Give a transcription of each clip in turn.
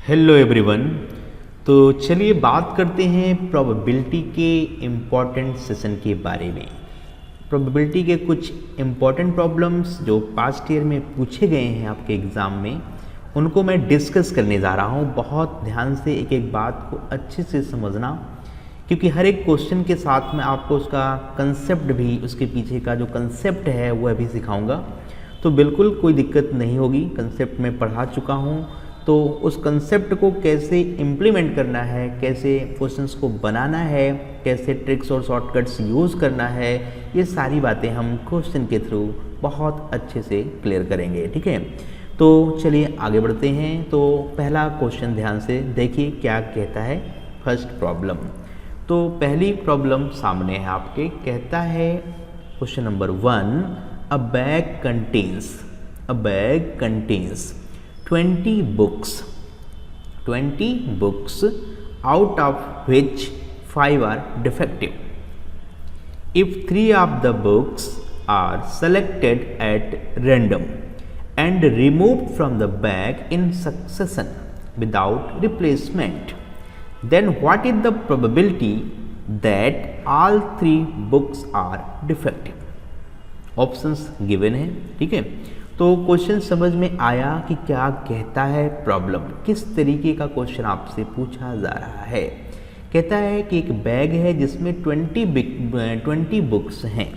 Hello everyone. तो चलिए बात करते हैं प्रोबेबिलिटी के इम्पॉर्टेंट सेशन के बारे में। प्रोबेबिलिटी के कुछ इम्पॉर्टेंट प्रॉब्लम्स जो पास्ट ईयर में पूछे गए हैं आपके एग्ज़ाम में, उनको मैं डिस्कस करने जा रहा हूँ। बहुत ध्यान से एक एक बात को अच्छे से समझना, क्योंकि हर एक क्वेश्चन के साथ में आपको उसका कंसेप्ट भी, उसके पीछे का जो कंसेप्ट है वह भी सिखाऊंगा। तो बिल्कुल कोई दिक्कत नहीं होगी, कंसेप्ट में पढ़ा चुका हूँ। तो उस कंसेप्ट को कैसे इम्प्लीमेंट करना है, कैसे क्वेश्चंस को बनाना है, कैसे ट्रिक्स और शॉर्टकट्स यूज़ करना है, ये सारी बातें हम क्वेश्चन के थ्रू बहुत अच्छे से क्लियर करेंगे। ठीक है, तो चलिए आगे बढ़ते हैं। तो पहला क्वेश्चन ध्यान से देखिए क्या कहता है। फर्स्ट प्रॉब्लम, तो पहली प्रॉब्लम सामने है आपके। कहता है question number 1, a bag contains 20 books out of which 5 are defective. If 3 of the books are selected at random and removed from the bag in succession without replacement, then what is the probability that all 3 books are defective? Options given है। ठीक है, तो question समझ में आया कि क्या कहता है प्रॉब्लम, किस तरीके का क्वेश्चन आपसे पूछा जा रहा है। कहता है कि एक बैग है जिसमें 20 बुक्स हैं,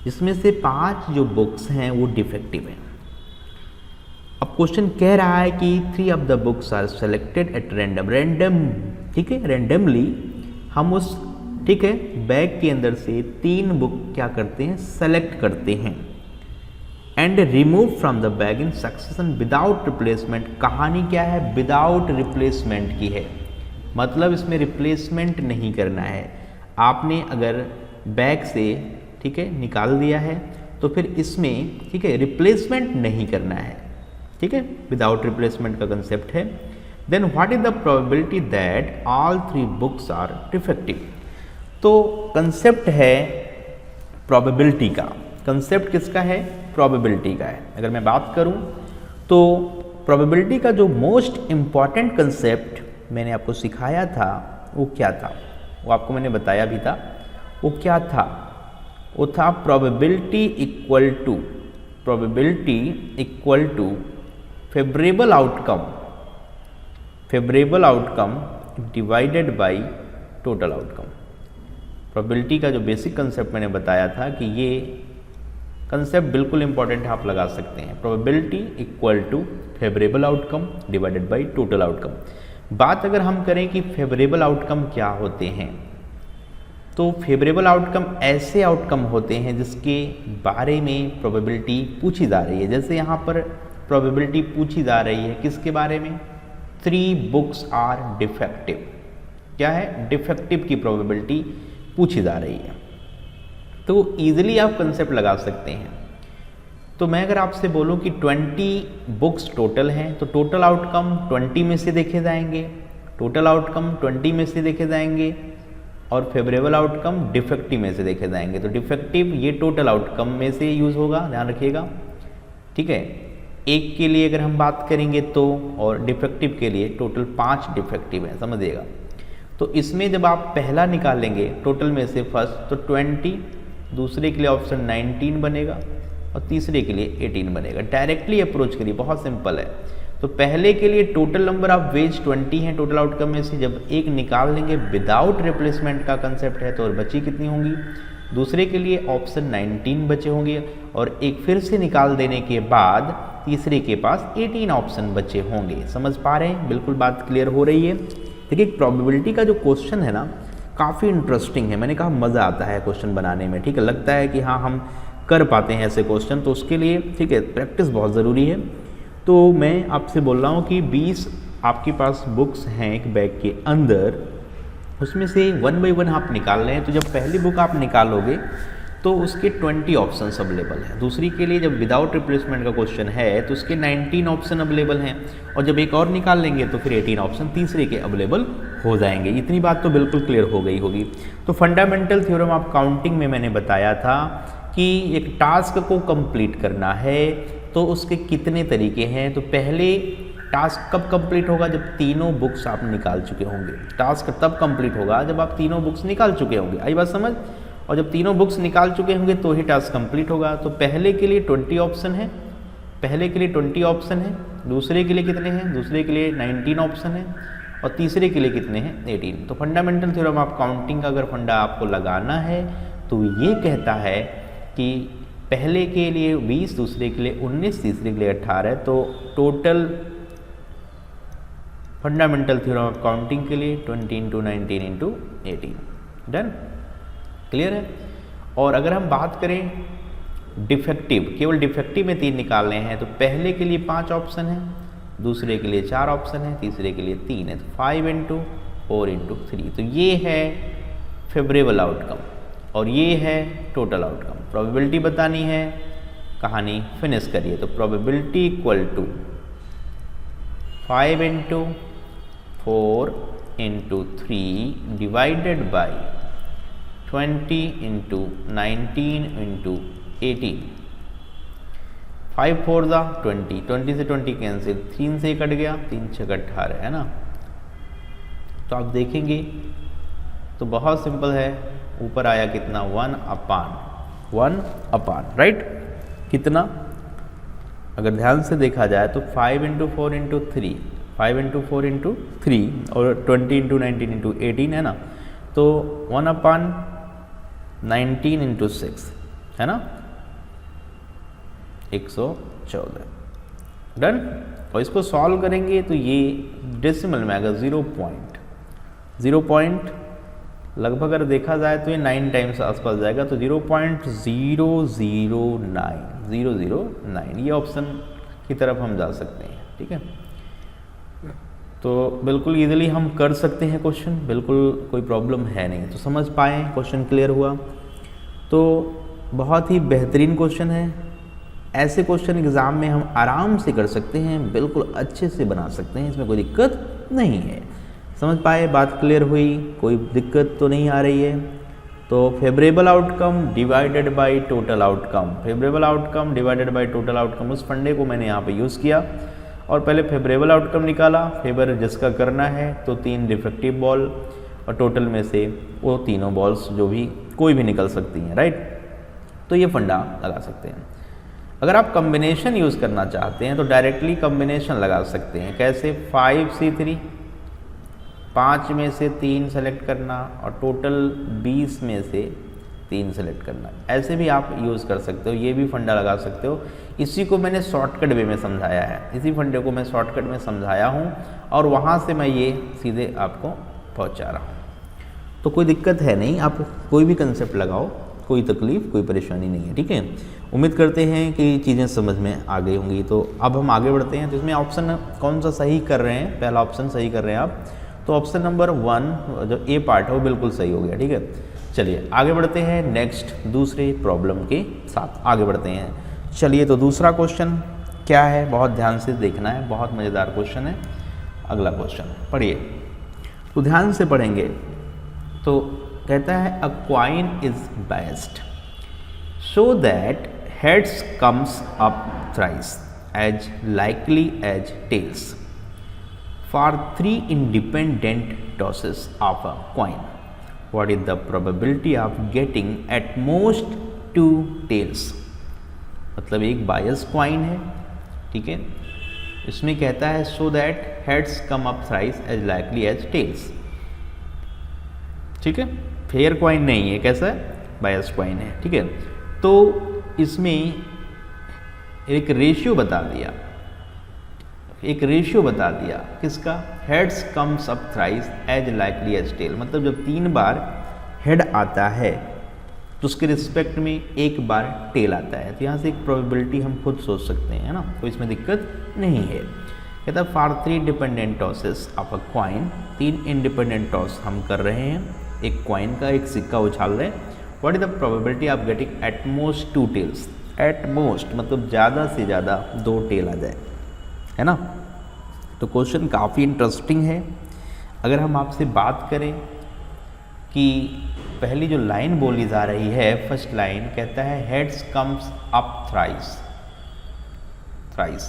जिसमें से 5 जो बुक्स हैं वो डिफेक्टिव हैं। अब क्वेश्चन कह रहा है कि 3 of the books are selected at random. ठीक है, रैंडमली हम उस, ठीक है, बैग के अंदर से 3 बुक क्या करते हैं, सेलेक्ट करते हैं। And remove from the bag in succession without replacement. कहानी क्या है, विदाउट रिप्लेसमेंट की है, मतलब इसमें रिप्लेसमेंट नहीं करना है। आपने अगर बैग से, ठीक है, निकाल दिया है तो फिर इसमें, ठीक है, रिप्लेसमेंट नहीं करना है। ठीक है, विदाउट रिप्लेसमेंट का कंसेप्ट है। Then what is the probability that all 3 books are defective. तो कंसेप्ट है प्रोबेबिलिटी का। कंसेप्ट किसका है, प्रोबेबिलिटी का है। अगर मैं बात करूं तो प्रोबेबिलिटी का जो मोस्ट इम्पॉर्टेंट कंसेप्ट मैंने आपको सिखाया था वो क्या था, वो आपको मैंने बताया भी था। वो क्या था, वो था probability equal to favourable outcome divided by total outcome. Probability का जो बेसिक कंसेप्ट मैंने बताया था कि ये कंसेप्ट बिल्कुल इंपॉर्टेंट है, आप लगा सकते हैं। Probability equal to favourable outcome divided by total outcome. बात अगर हम करें कि फेवरेबल आउटकम क्या होते हैं, तो फेवरेबल आउटकम ऐसे आउटकम होते हैं जिसके बारे में प्रोबेबिलिटी पूछी जा रही है। जैसे यहाँ पर प्रोबेबिलिटी पूछी जा रही है किसके बारे में, 3 बुक्स आर डिफेक्टिव। क्या है, डिफेक्टिव की प्रोबेबिलिटी पूछी जा रही है। तो ईजिली आप कंसेप्ट लगा सकते हैं। तो मैं अगर आपसे बोलूं कि 20 बुक्स टोटल हैं, तो टोटल आउटकम 20 में से देखे जाएंगे, और फेवरेबल आउटकम डिफेक्टिव में से देखे जाएंगे। तो डिफेक्टिव ये टोटल आउटकम में से यूज़ होगा, ध्यान रखिएगा। ठीक है, एक के लिए अगर हम बात करेंगे तो, और डिफेक्टिव के लिए टोटल 5 डिफेक्टिव है, समझिएगा। तो इसमें जब आप पहला निकालेंगे टोटल में से फर्स्ट, तो 20, दूसरे के लिए ऑप्शन 19 बनेगा और तीसरे के लिए 18 बनेगा। डायरेक्टली अप्रोच करिए, बहुत सिंपल है। तो पहले के लिए टोटल नंबर ऑफ वेज 20 हैं टोटल आउटकम में से, जब एक निकाल लेंगे विदाउट रिप्लेसमेंट का कंसेप्ट है तो और बची कितनी होंगी, दूसरे के लिए ऑप्शन 19 बचे होंगे, और एक फिर से निकाल देने के बाद तीसरे के पास 18 ऑप्शन बचे होंगे। समझ पा रहे हैं, बिल्कुल बात क्लियर हो रही है। देखिए प्रोबेबिलिटी का जो क्वेश्चन है ना, काफ़ी इंटरेस्टिंग है। मैंने कहा मज़ा आता है क्वेश्चन बनाने में। ठीक है, लगता है कि हाँ हम कर पाते हैं ऐसे क्वेश्चन, तो उसके लिए, ठीक है, प्रैक्टिस बहुत ज़रूरी है। तो मैं आपसे बोल रहा हूँ कि 20 आपके पास बुक्स हैं एक बैग के अंदर, उसमें से 1 बाय 1 आप निकाल रहे हैं। तो जब पहली बुक आप निकालोगे तो उसके 20 ऑप्शंस अवेलेबल हैं। दूसरी के लिए जब विदाउट रिप्लेसमेंट का क्वेश्चन है तो उसके 19 ऑप्शन अवेलेबल हैं, और जब एक और निकाल लेंगे तो फिर 18 ऑप्शन तीसरे के अवेलेबल हो जाएंगे। इतनी बात तो बिल्कुल क्लियर हो गई होगी। तो फंडामेंटल थ्योरम ऑफ काउंटिंग में मैंने बताया था कि एक टास्क को कंप्लीट करना है तो उसके कितने तरीके हैं। तो पहले टास्क कब कंप्लीट होगा? जब तीनों बुक्स आप निकाल चुके होंगे। टास्क तब कंप्लीट होगा जब आप तीनों बुक्स निकाल चुके होंगे। आई बात समझ? और जब तीनों बुक्स निकाल चुके होंगे तो ही टास्क कंप्लीट होगा। तो पहले के लिए 20 ऑप्शन है, पहले के लिए 20 ऑप्शन है, दूसरे के लिए कितने हैं? दूसरे के लिए 19 ऑप्शन है, और तीसरे के लिए कितने हैं? 18। तो फंडामेंटल थ्योरम ऑफ काउंटिंग का अगर फंडा आपको लगाना है तो ये कहता है कि पहले के लिए 20, दूसरे के लिए 19, तीसरे के लिए 18। तो total fundamental theorem of counting के लिए 20 इंटू 19 इंटू 18। डन? क्लियर है? और अगर हम बात करें डिफेक्टिव, केवल डिफेक्टिव में 3 निकालने हैं, तो पहले के लिए 5 ऑप्शन है, दूसरे के लिए 4 ऑप्शन है, तीसरे के लिए 3 है। तो 5 इंटू 4 इंटू 3। तो ये है फेवरेबल आउटकम और ये है टोटल आउटकम। प्रोबेबिलिटी बतानी है, कहानी फिनिश करिए। तो probability equal to 5 into 4 into 3 divided by 20 into 19 into 18। 5 4 दा 20, 20 से 20 कैंसिल, 3 से कट गया, 3 6 18, है ना? तो आप देखेंगे तो बहुत सिंपल है। ऊपर आया कितना? 1 अपान, राइट? कितना? अगर ध्यान से देखा जाए तो 5 इंटू 4 इंटू 3, 5 इंटू 4 इंटू 3 और 20 इंटू 19 इंटू 18, है ना? तो 1 अपान 19 इंटू 6, है ना? 114। डन? और इसको सॉल्व करेंगे तो ये डेसिमल में आएगा 0 पॉइंट लगभग अगर देखा जाए तो ये 9 टाइम्स आसपास जाएगा। तो 0.009 ये ऑप्शन की तरफ हम जा सकते हैं। ठीक है? तो बिल्कुल इजीली हम कर सकते हैं क्वेश्चन, बिल्कुल कोई प्रॉब्लम है नहीं। तो समझ पाए? क्वेश्चन क्लियर हुआ? तो बहुत ही बेहतरीन क्वेश्चन है। ऐसे क्वेश्चन एग्ज़ाम में हम आराम से कर सकते हैं, बिल्कुल अच्छे से बना सकते हैं, इसमें कोई दिक्कत नहीं है। समझ पाए? बात क्लियर हुई? कोई दिक्कत तो नहीं आ रही है? तो favourable outcome divided by total outcome, favourable outcome divided by total outcome, उस फंडे को मैंने यहाँ पे यूज़ किया और पहले फेवरेबल आउटकम निकाला। फेवर जिसका करना है तो 3 डिफेक्टिव बॉल और टोटल में से वो तीनों बॉल्स जो भी कोई भी निकल सकती हैं, राइट? तो ये फंडा लगा सकते हैं। अगर आप कम्बिनेशन यूज़ करना चाहते हैं तो डायरेक्टली कम्बिनेशन लगा सकते हैं। कैसे? 5C3, 5 में से 3 सेलेक्ट करना और टोटल 20 में से 3 सेलेक्ट करना। ऐसे भी आप यूज़ कर सकते हो, ये भी फंडा लगा सकते हो। इसी को मैंने शॉर्टकट वे में समझाया है, इसी फंडे को मैं शॉर्टकट में समझाया हूँ और वहाँ से मैं ये सीधे आपको पहुँचा रहा हूँ। तो कोई दिक्कत है नहीं, आप कोई भी कंसेप्ट लगाओ, कोई तकलीफ़ कोई परेशानी नहीं है। ठीक है? उम्मीद करते हैं कि चीज़ें समझ में आ गई होंगी। तो अब हम आगे बढ़ते हैं। तो इसमें ऑप्शन कौन सा सही कर रहे हैं? पहला ऑप्शन सही कर रहे हैं आप, तो ऑप्शन नंबर 1 जो ए पार्ट है वो बिल्कुल सही हो गया। ठीक है? चलिए आगे बढ़ते हैं नेक्स्ट दूसरे प्रॉब्लम के साथ आगे बढ़ते हैं। चलिए तो दूसरा क्वेश्चन क्या है, बहुत ध्यान से देखना है, बहुत मज़ेदार क्वेश्चन है। अगला क्वेश्चन पढ़िए, तो ध्यान से पढ़ेंगे। तो कहता है a coin is biased so that heads comes up thrice as likely as tails for 3 independent tosses of a coin. What is the probability of getting at most 2 tails? मतलब एक बायस क्वाइन है, ठीक है? इसमें कहता है so that heads come up thrice as likely as tails. ठीक है? फेयर क्वाइन नहीं है, कैसा है? बायस क्वाइन है। ठीक है? तो इसमें एक रेशियो बता दिया, एक रेशियो बता दिया किसका? Heads comes up thrice as likely as tail. मतलब जब 3 बार हेड आता है तो उसके रिस्पेक्ट में 1 बार टेल आता है। तो यहाँ से एक प्रोबेबिलिटी हम खुद सोच सकते हैं, है ना? कोई इसमें दिक्कत नहीं है। कहता है for 3 dependent tosses of a coin, 3 independent toss हम कर रहे हैं, एक क्वाइन का एक सिक्का उछाल रहे हैं। What is the probability of getting at most 2 tails? At most मतलब ज़्यादा से ज़्यादा 2 टेल आ जाए, है ना? तो क्वेश्चन काफ़ी इंटरेस्टिंग है। अगर हम आपसे बात करें कि पहली जो लाइन बोली जा रही है, फर्स्ट लाइन कहता है heads comes up thrice, thrice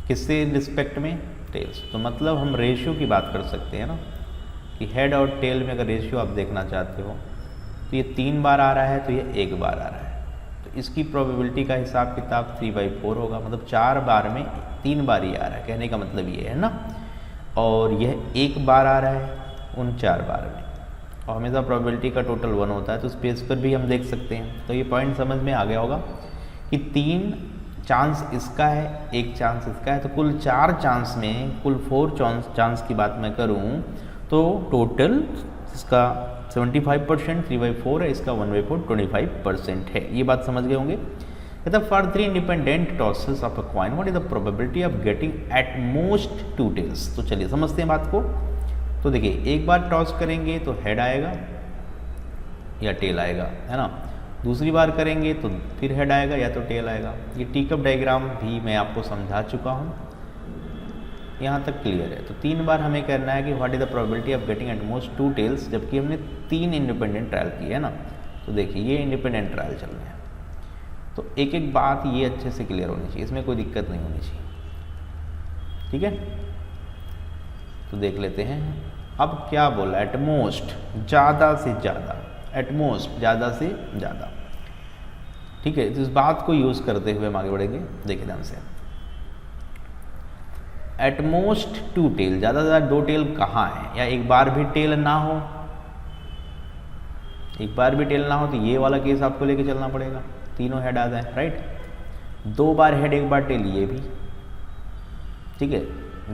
किससे रिस्पेक्ट में? टेल्स। तो मतलब हम रेशियो की बात कर सकते हैं ना कि हेड और टेल में अगर रेशियो आप देखना चाहते हो तो ये 3 बार आ रहा है तो ये 1 बार आ रहा है, तो इसकी प्रोबेबिलिटी का हिसाब किताब 3/4 होगा, मतलब 4 बार में 3 बार ही आ रहा है, कहने का मतलब ये है ना। और यह 1 बार आ रहा है उन 4 बार में, और हमेशा प्रोबेबिलिटी का टोटल 1 होता है, तो स्पेस पर भी हम देख सकते हैं। तो ये पॉइंट समझ में आ गया होगा कि 3 चांस इसका है, 1 चांस इसका है, तो कुल 4 चांस में कुल 4 चांस की बात मैं करूं तो टोटल इसका 75% 3/4 है, इसका 1/4 25% है। ये बात समझ गए होंगे। कहता for 3 independent tosses of a coin what is the probability of getting at most 2 tails. तो चलिए समझते हैं बात को। तो देखिए, एक बार टॉस करेंगे तो हेड आएगा या टेल आएगा, है ना। दूसरी बार करेंगे तो फिर हेड आएगा या तो टेल आएगा। ये टी कप डायग्राम भी मैं आपको समझा चुका हूँ, यहाँ तक क्लियर है। तो 3 बार हमें करना है कि what is the probability of getting at most 2 tails, जबकि हमने 3 इंडिपेंडेंट ट्रायल किए है ना। तो देखिए, ये इंडिपेंडेंट ट्रायल चल रहे हैं, तो एक एक बात ये अच्छे से क्लियर होनी चाहिए, इसमें कोई दिक्कत नहीं होनी चाहिए, ठीक है। तो देख लेते हैं अब क्या बोला, एटमोस्ट ज़्यादा से ज़्यादा, एटमोस्ट ज़्यादा से ज़्यादा, ठीक है। तो इस बात को यूज़ करते हुए हम आगे बढ़ेंगे। देखिए ध्यान से, एटमोस्ट 2 टेल, ज़्यादा से ज़्यादा 2 टेल कहाँ है, या एक बार भी टेल ना हो, एक बार भी टेल ना हो तो ये वाला केस आपको लेके चलना पड़ेगा, तीनों हेड आ जाए, राइट। 2 बार हेड 1 बार टेल, ये भी ठीक है,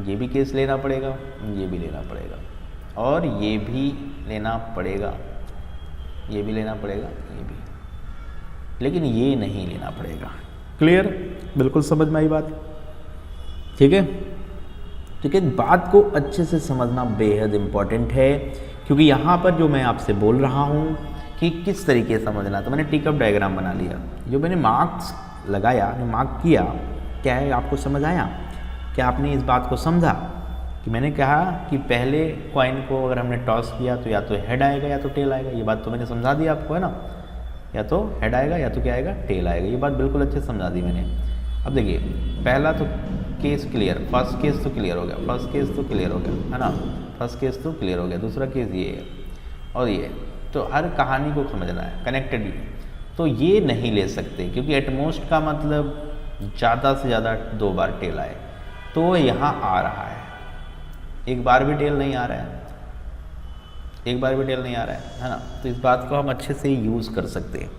ये भी केस लेना पड़ेगा, ये भी लेना पड़ेगा, और ये भी लेना पड़ेगा, ये भी लेना पड़ेगा, ये भी, लेकिन ये नहीं लेना पड़ेगा। क्लियर, बिल्कुल समझ में आई बात, ठीक है। ठीक है, बात को अच्छे से समझना बेहद इम्पॉर्टेंट है, क्योंकि यहाँ पर जो मैं आपसे बोल रहा हूँ कि किस तरीके से समझना, तो मैंने टिकअप डायग्राम बना लिया, जो मैंने मार्क्स लगाया, मार्क किया, क्या है आपको समझ आया? क्या आपने इस बात को समझा कि मैंने कहा कि पहले कॉइन को अगर हमने टॉस किया तो या तो हेड आएगा या तो टेल आएगा, ये बात तो मैंने समझा दी आपको, है ना। या तो हेड आएगा या तो क्या आएगा, टेल आएगा, ये बात बिल्कुल अच्छे से समझा दी मैंने। अब देखिए, पहला तो केस क्लियर, फर्स्ट केस तो क्लियर हो गया, फर्स्ट केस तो क्लियर हो गया, है ना, फर्स्ट केस तो क्लियर हो गया। दूसरा केस ये है और ये, तो हर कहानी को समझना है, कनेक्टेड। तो ये नहीं ले सकते, क्योंकि एटमोस्ट का मतलब ज़्यादा से ज़्यादा 2 बार टेल आए, तो यहाँ आ रहा है, एक बार भी टेल नहीं आ रहा है, एक बार भी टेल नहीं आ रहा है ना। तो इस बात को हम अच्छे से यूज़ कर सकते हैं।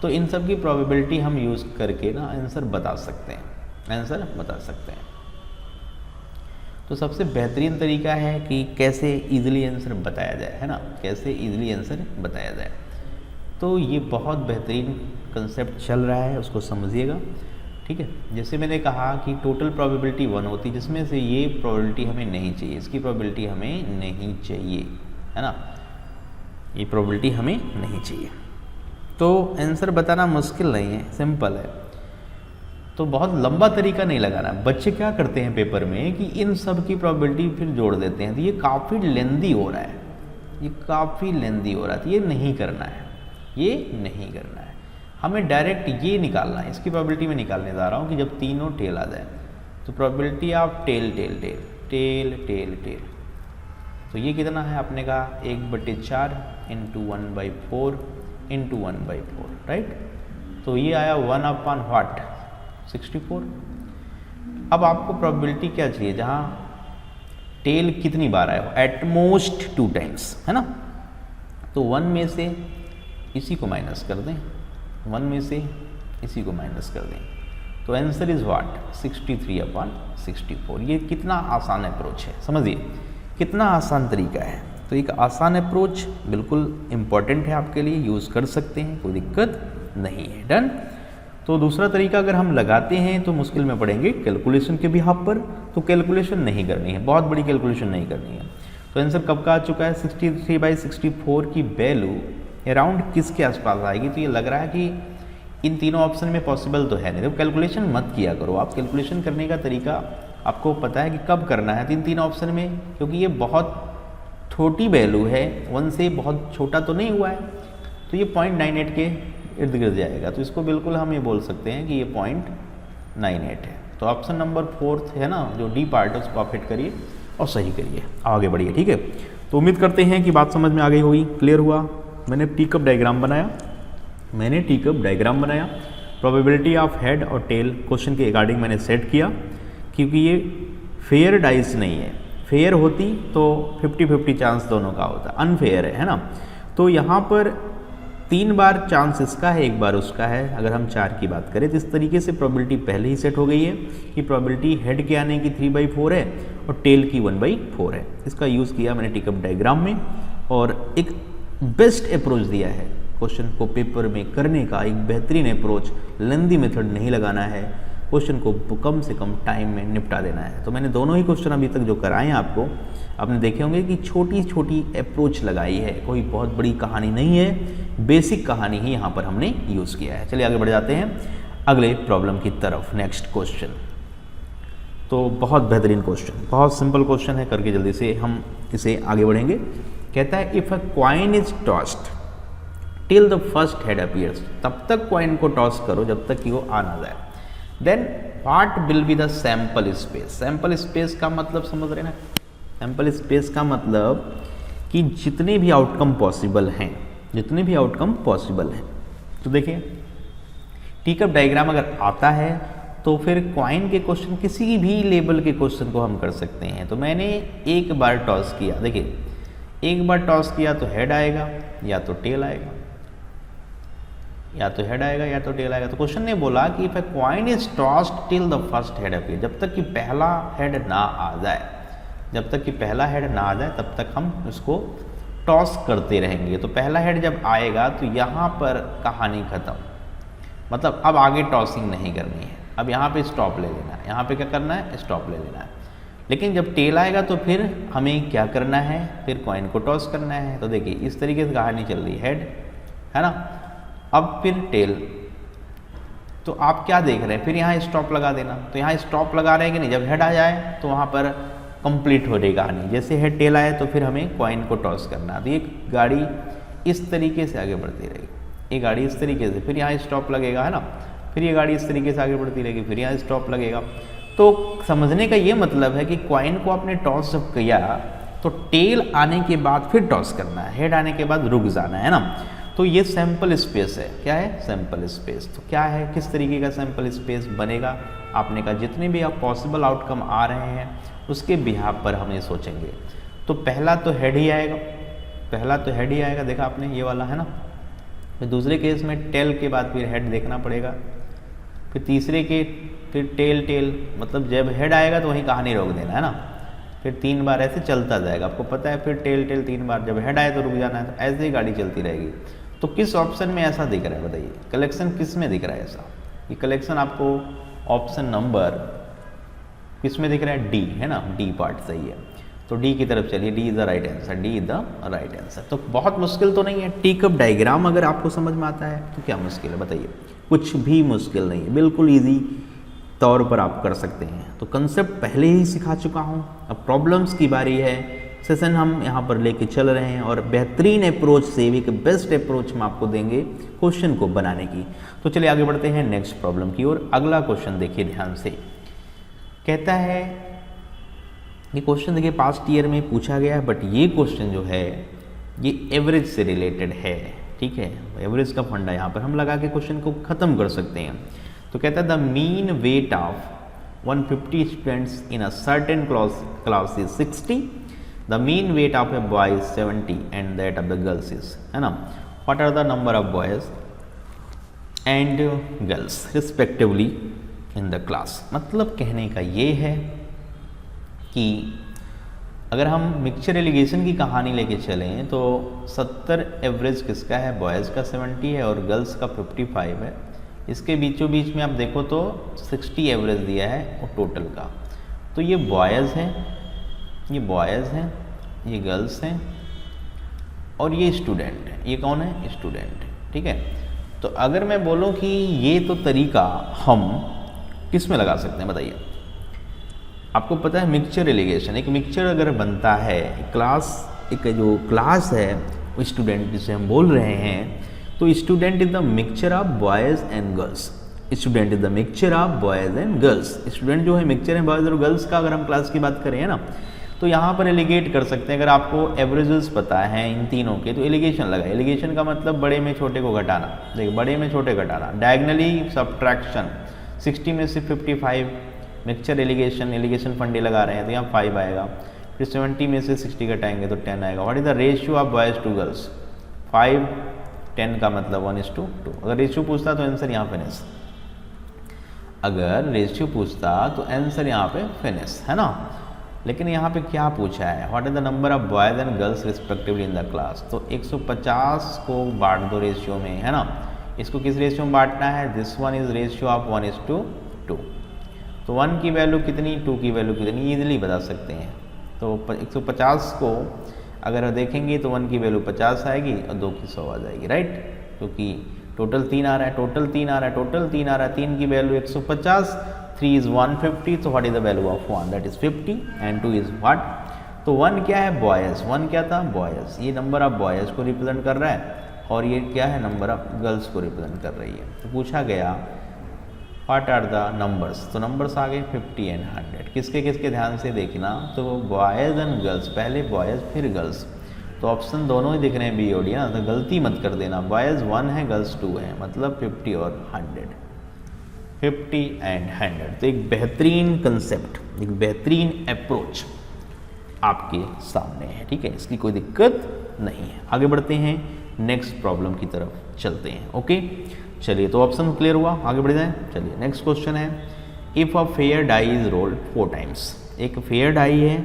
तो इन सब की प्रोबेबिलिटी हम यूज़ करके ना आंसर बता सकते हैं, आंसर बता सकते हैं। तो सबसे बेहतरीन तरीका है कि कैसे इजीली आंसर बताया जाए, है ना, कैसे इजीली आंसर बताया जाए। तो ये बहुत बेहतरीन कंसेप्ट चल रहा है, उसको समझिएगा, ठीक है। जैसे मैंने कहा कि टोटल प्रोबेबिलिटी 1 होती है, जिसमें से ये प्रोबेबिलिटी हमें नहीं चाहिए, इसकी प्रोबेबिलिटी हमें नहीं चाहिए, है ना, ये प्रोबेबिलिटी हमें नहीं चाहिए। तो आंसर बताना मुश्किल नहीं है, सिंपल है। तो बहुत लंबा तरीका नहीं लगाना। बच्चे क्या करते हैं पेपर में कि इन सब की प्रोबेबिलिटी फिर जोड़ देते हैं, तो ये काफ़ी लेंदी हो रहा है, ये काफ़ी लेंदी हो रहा है, तो ये नहीं करना है, ये नहीं करना है। हमें डायरेक्ट ये निकालना है, इसकी प्रोबेबिलिटी में निकालने जा रहा हूँ कि जब तीनों टेल आ जाए, तो probability of tail tail tail tail tail tail, तो ये कितना है आपने कहा 1/4 इंटू 1/4 इंटू 1/4, राइट। तो ये आया 1/what 64। अब आपको प्रोबेबिलिटी क्या चाहिए, जहाँ टेल कितनी बार आए, एटमोस्ट 2 टाइम्स, है ना। तो 1 में से इसी को माइनस कर दें, 1 में से इसी को माइनस कर दें, तो आंसर इज व्हाट 63/64। ये कितना आसान अप्रोच है, समझिए कितना आसान तरीका है। तो एक आसान अप्रोच बिल्कुल इम्पॉर्टेंट है आपके लिए, यूज़ कर सकते हैं, कोई दिक्कत नहीं है। डन। तो दूसरा तरीका अगर हम लगाते हैं तो मुश्किल में पड़ेंगे कैलकुलेशन के बिहाफ पर, तो कैलकुलेशन नहीं करनी है, बहुत बड़ी कैलकुलेशन नहीं करनी है। तो आंसर कब का आ चुका है, 63/64 की वैल्यू अराउंड किसके आसपास आएगी। तो ये लग रहा है कि इन तीनों ऑप्शन में पॉसिबल तो है नहीं। तो कैलकुलेशन मत किया करो आप, कैलकुलेशन करने का तरीका आपको पता है कि कब करना है, तीन ऑप्शन में, क्योंकि ये बहुत छोटी वैल्यू है, 1 से बहुत छोटा तो नहीं हुआ है, तो ये 0.98 के इर्द गिर्द जाएगा। तो इसको बिल्कुल हम ये बोल सकते हैं कि ये 0.98 है। तो ऑप्शन नंबर 4 है ना, जो डी पार्ट है उसको आप हिट करिए और सही करिए, आगे बढ़िए। ठीक है, तो उम्मीद करते हैं कि बात समझ में आ गई होगी, क्लियर हुआ। मैंने टी कप डायग्राम बनाया, प्रोबेबिलिटी ऑफ हेड और टेल क्वेश्चन के अकॉर्डिंग मैंने सेट किया, क्योंकि ये फेयर डाइस नहीं है। फेयर होती तो 50-50 चांस दोनों का होता, अनफेयर है ना। तो यहाँ पर 3 बार चांस इसका है, 1 बार उसका है। अगर हम 4 की बात करें तो इस तरीके से प्रोबेबिलिटी पहले ही सेट हो गई है कि प्रोबेबिलिटी हेड के आने की 3/4 है और टेल की 1/4 है। इसका यूज़ किया मैंने टिकअप डायग्राम में और एक बेस्ट अप्रोच दिया है क्वेश्चन को पेपर में करने का, एक बेहतरीन अप्रोच। लेंदी मेथड नहीं लगाना है, क्वेश्चन को कम से कम टाइम में निपटा देना है। तो मैंने दोनों ही क्वेश्चन अभी तक जो कराए हैं आपको, आपने देखे होंगे कि छोटी छोटी अप्रोच लगाई है, कोई बहुत बड़ी कहानी नहीं है, बेसिक कहानी ही यहाँ पर हमने यूज़ किया है। चलिए आगे बढ़ जाते हैं अगले प्रॉब्लम की तरफ। नेक्स्ट क्वेश्चन तो बहुत बेहतरीन क्वेश्चन, बहुत सिंपल क्वेश्चन है, करके जल्दी से हम इसे आगे बढ़ेंगे। कहता है if a coin is tossed till the first head appears, तब तक कॉइन को टॉस करो जब तक कि वो आ ना जाए। Then what will be the sample space. Sample space का मतलब समझ रहे ना, सैंपल स्पेस का मतलब कि जितने भी आउटकम पॉसिबल हैं, तो देखिए टीकअप डायग्राम अगर आता है तो फिर कॉइन के क्वेश्चन, किसी भी लेवल के क्वेश्चन को हम कर सकते हैं। तो मैंने एक बार टॉस किया, देखिए एक बार टॉस किया तो हेड आएगा या तो टेल आएगा, या तो हेड आएगा या तो टेल आएगा। तो क्वेश्चन ने बोला कि if a coin is tossed till the first head appear, जब तक कि पहला हेड ना आ जाए, तब तक हम उसको टॉस करते रहेंगे। तो पहला हेड जब आएगा तो यहाँ पर कहानी खत्म, मतलब अब आगे टॉसिंग नहीं करनी है, अब यहाँ पे स्टॉप ले लेना है। यहाँ पे क्या करना है, स्टॉप ले लेना है। लेकिन जब टेल आएगा तो फिर हमें क्या करना है, फिर कॉइन को टॉस करना है। तो देखिए इस तरीके से कहानी चल रही, हेड है ना, अब फिर टेल। तो आप क्या देख रहे हैं, फिर यहाँ स्टॉप लगा देना। तो यहाँ स्टॉप लगा रहे हैं कि नहीं, जब हेड आ जाए तो वहाँ पर कंप्लीट हो रही कहानी। जैसे हेड टेल आए तो फिर हमें कॉइन को टॉस करना। तो ये गाड़ी इस तरीके से आगे बढ़ती रहेगी, ये गाड़ी इस तरीके से, फिर यहाँ स्टॉप लगेगा, है ना, फिर ये गाड़ी इस तरीके से आगे बढ़ती रहेगी, फिर यहाँ स्टॉप लगेगा। तो समझने का ये मतलब है कि कॉइन को आपने टॉस जब किया तो टेल आने के बाद फिर टॉस करना है, हेड आने के बाद रुक जाना है ना। तो ये सैंपल स्पेस है, क्या है, सैंपल स्पेस। तो क्या है, किस तरीके का सैंपल स्पेस बनेगा, आपने कहा जितने भी आप पॉसिबल आउटकम आ रहे हैं उसके बिहाफ पर हम ये सोचेंगे। तो पहला तो हेड ही आएगा, देखा आपने ये वाला, है ना। फिर दूसरे केस में टेल के बाद फिर हेड देखना पड़ेगा, फिर तीसरे के फिर टेल, मतलब जब हेड आएगा तो वहीं कहानी रोक देना है ना। फिर 3 बार ऐसे चलता जाएगा, आपको पता है, फिर टेल 3 बार, जब हेड आए तो रुक जाना है। तो ऐसे ही गाड़ी चलती रहेगी। तो किस ऑप्शन में ऐसा दिख रहा है बताइए, कलेक्शन किस में दिख रहा है ऐसा, ये कलेक्शन आपको ऑप्शन नंबर किस में दिख रहा है, डी, है ना, डी पार्ट सही है। तो डी की तरफ चलिए, D is the right answer, D is the right answer. तो बहुत मुश्किल तो नहीं है, टीकअप डायग्राम अगर आपको समझ में आता है तो क्या मुश्किल है बताइए, कुछ भी मुश्किल नहीं है, बिल्कुल ईजी तौर पर आप कर सकते हैं। तो कंसेप्ट पहले ही सिखा चुका हूँ, अब प्रॉब्लम्स की बारी है। सेशन हम यहाँ पर लेके चल रहे हैं और बेहतरीन अप्रोच से, एक बेस्ट अप्रोच हम आपको देंगे क्वेश्चन को बनाने की। तो चलिए आगे बढ़ते हैं नेक्स्ट प्रॉब्लम की ओर। अगला क्वेश्चन देखिए ध्यान से, कहता है, ये क्वेश्चन देखिए पास्ट ईयर में पूछा गया है, बट ये क्वेश्चन जो है ये एवरेज से रिलेटेड है, ठीक है। एवरेज का फंडा यहाँ पर हम लगा के क्वेश्चन को ख़त्म कर सकते हैं। तो कहता है the mean weight of 150 students in a certain class is 60, the mean weight of a boy is 70 and that of the girls is, है ना, what are the number of boys and girls respectively in the class. मतलब कहने का ये है कि अगर हम मिक्सचर एलिगेशन की कहानी लेके चलें तो 70 एवरेज किसका है, बॉयज़ का 70 है और गर्ल्स का 55 है। इसके बीचों बीच में आप देखो तो 60 एवरेज दिया है और टोटल का। तो ये बॉयज़ हैं, ये गर्ल्स हैं और ये स्टूडेंट है। ये कौन है, स्टूडेंट है, ठीक है। तो अगर मैं बोलूँ कि ये तो तरीका हम किस में लगा सकते हैं बताइए। आपको पता है मिक्सचर एलिगेशन, एक मिक्सचर अगर बनता है, एक जो क्लास है वो स्टूडेंट जिसे हम बोल रहे हैं, तो student is the mixture of boys and girls. Student is the mixture of boys and girls. Student जो है मिक्सचर है बॉयज़ और गर्ल्स का। अगर हम क्लास की बात करें है ना, तो यहाँ पर एलिगेट कर सकते हैं। अगर आपको एवरेजेस पता है इन तीनों के तो एलिगेशन लगा। एलिगेशन का मतलब बड़े में छोटे को घटाना। देखिए बड़े में छोटे घटाना, डायगनली सब्ट्रैक्शन। 60 में से 55 मिक्सचर एलिगेशन फंडे लगा रहे हैं तो यहाँ 5 आएगा। फिर 70 में से 60 घटाएंगे तो 10 आएगा। What is the ratio of boys to girls? 5 10 का मतलब 1:2। अगर रेशियो पूछता तो आंसर यहाँ फिनिश। अगर रेशियो पूछता तो आंसर यहाँ पे फिनिश है ना। लेकिन यहाँ पे क्या पूछा है? What is the number of boys and girls respectively in the class. तो 150 को बांट दो रेशियो में है ना। इसको किस रेशियो में बांटना है? This one is ratio of 1:2। तो 1 की वैल्यू कितनी, 2 की वैल्यू कितनी, ईजिली बता सकते हैं। तो 150 को अगर देखेंगे तो 1 की वैल्यू 50 आएगी और 2 की 100 आ जाएगी, राइट। क्योंकि टोटल 3 आ रहा है, टोटल 3 आ रहा है, टोटल 3 आ रहा है। 3 की वैल्यू 150, 3 इज 150। तो what is the value of 1? That is 50 and 2 is what? तो 1 क्या है? बॉयज़। 1 क्या था? बॉयज़। ये नंबर ऑफ बॉयज़ को रिप्रेजेंट कर रहा है और ये क्या है? नंबर ऑफ गर्ल्स को रिप्रेजेंट कर रही है। तो पूछा गया व्हाट आर द नंबर्स। तो नंबर्स आ गए 50 एंड 100। किसके किसके ध्यान से देखना, तो बॉयज़ एंड गर्ल्स, पहले बॉयज़ फिर गर्ल्स। तो ऑप्शन दोनों ही दिख रहे हैं बी और डी ना, तो गलती मत कर देना। बॉयज़ 1 है, गर्ल्स 2 है, मतलब 50 और 100, 50 एंड 100। तो एक बेहतरीन कंसेप्ट, एक बेहतरीन अप्रोच आपके सामने है, ठीक है। इसकी कोई दिक्कत नहीं है। आगे बढ़ते हैं, नेक्स्ट प्रॉब्लम की तरफ चलते हैं। ओके चलिए, तो ऑप्शन क्लियर हुआ, आगे बढ़ जाएं। चलिए नेक्स्ट क्वेश्चन है, if a fair die is rolled 4 times. एक फेयर डाई है,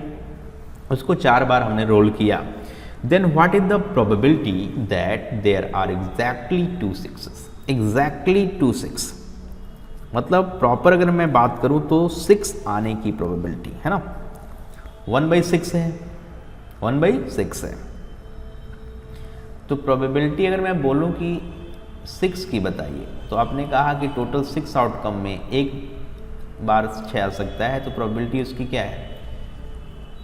उसको 4 बार हमने रोल किया। Then what is the probability that there are exactly 2 6s। Exactly 2 6 मतलब प्रॉपर अगर मैं बात करूं तो 6 आने की प्रोबेबिलिटी है ना। 1/6 है, 1/6 है। तो प्रोबेबिलिटी अगर मैं बोलूं कि 6 की बताइए, तो आपने कहा कि टोटल 6 आउटकम में एक बार 6 आ सकता है, तो प्रोबेबिलिटी उसकी क्या है?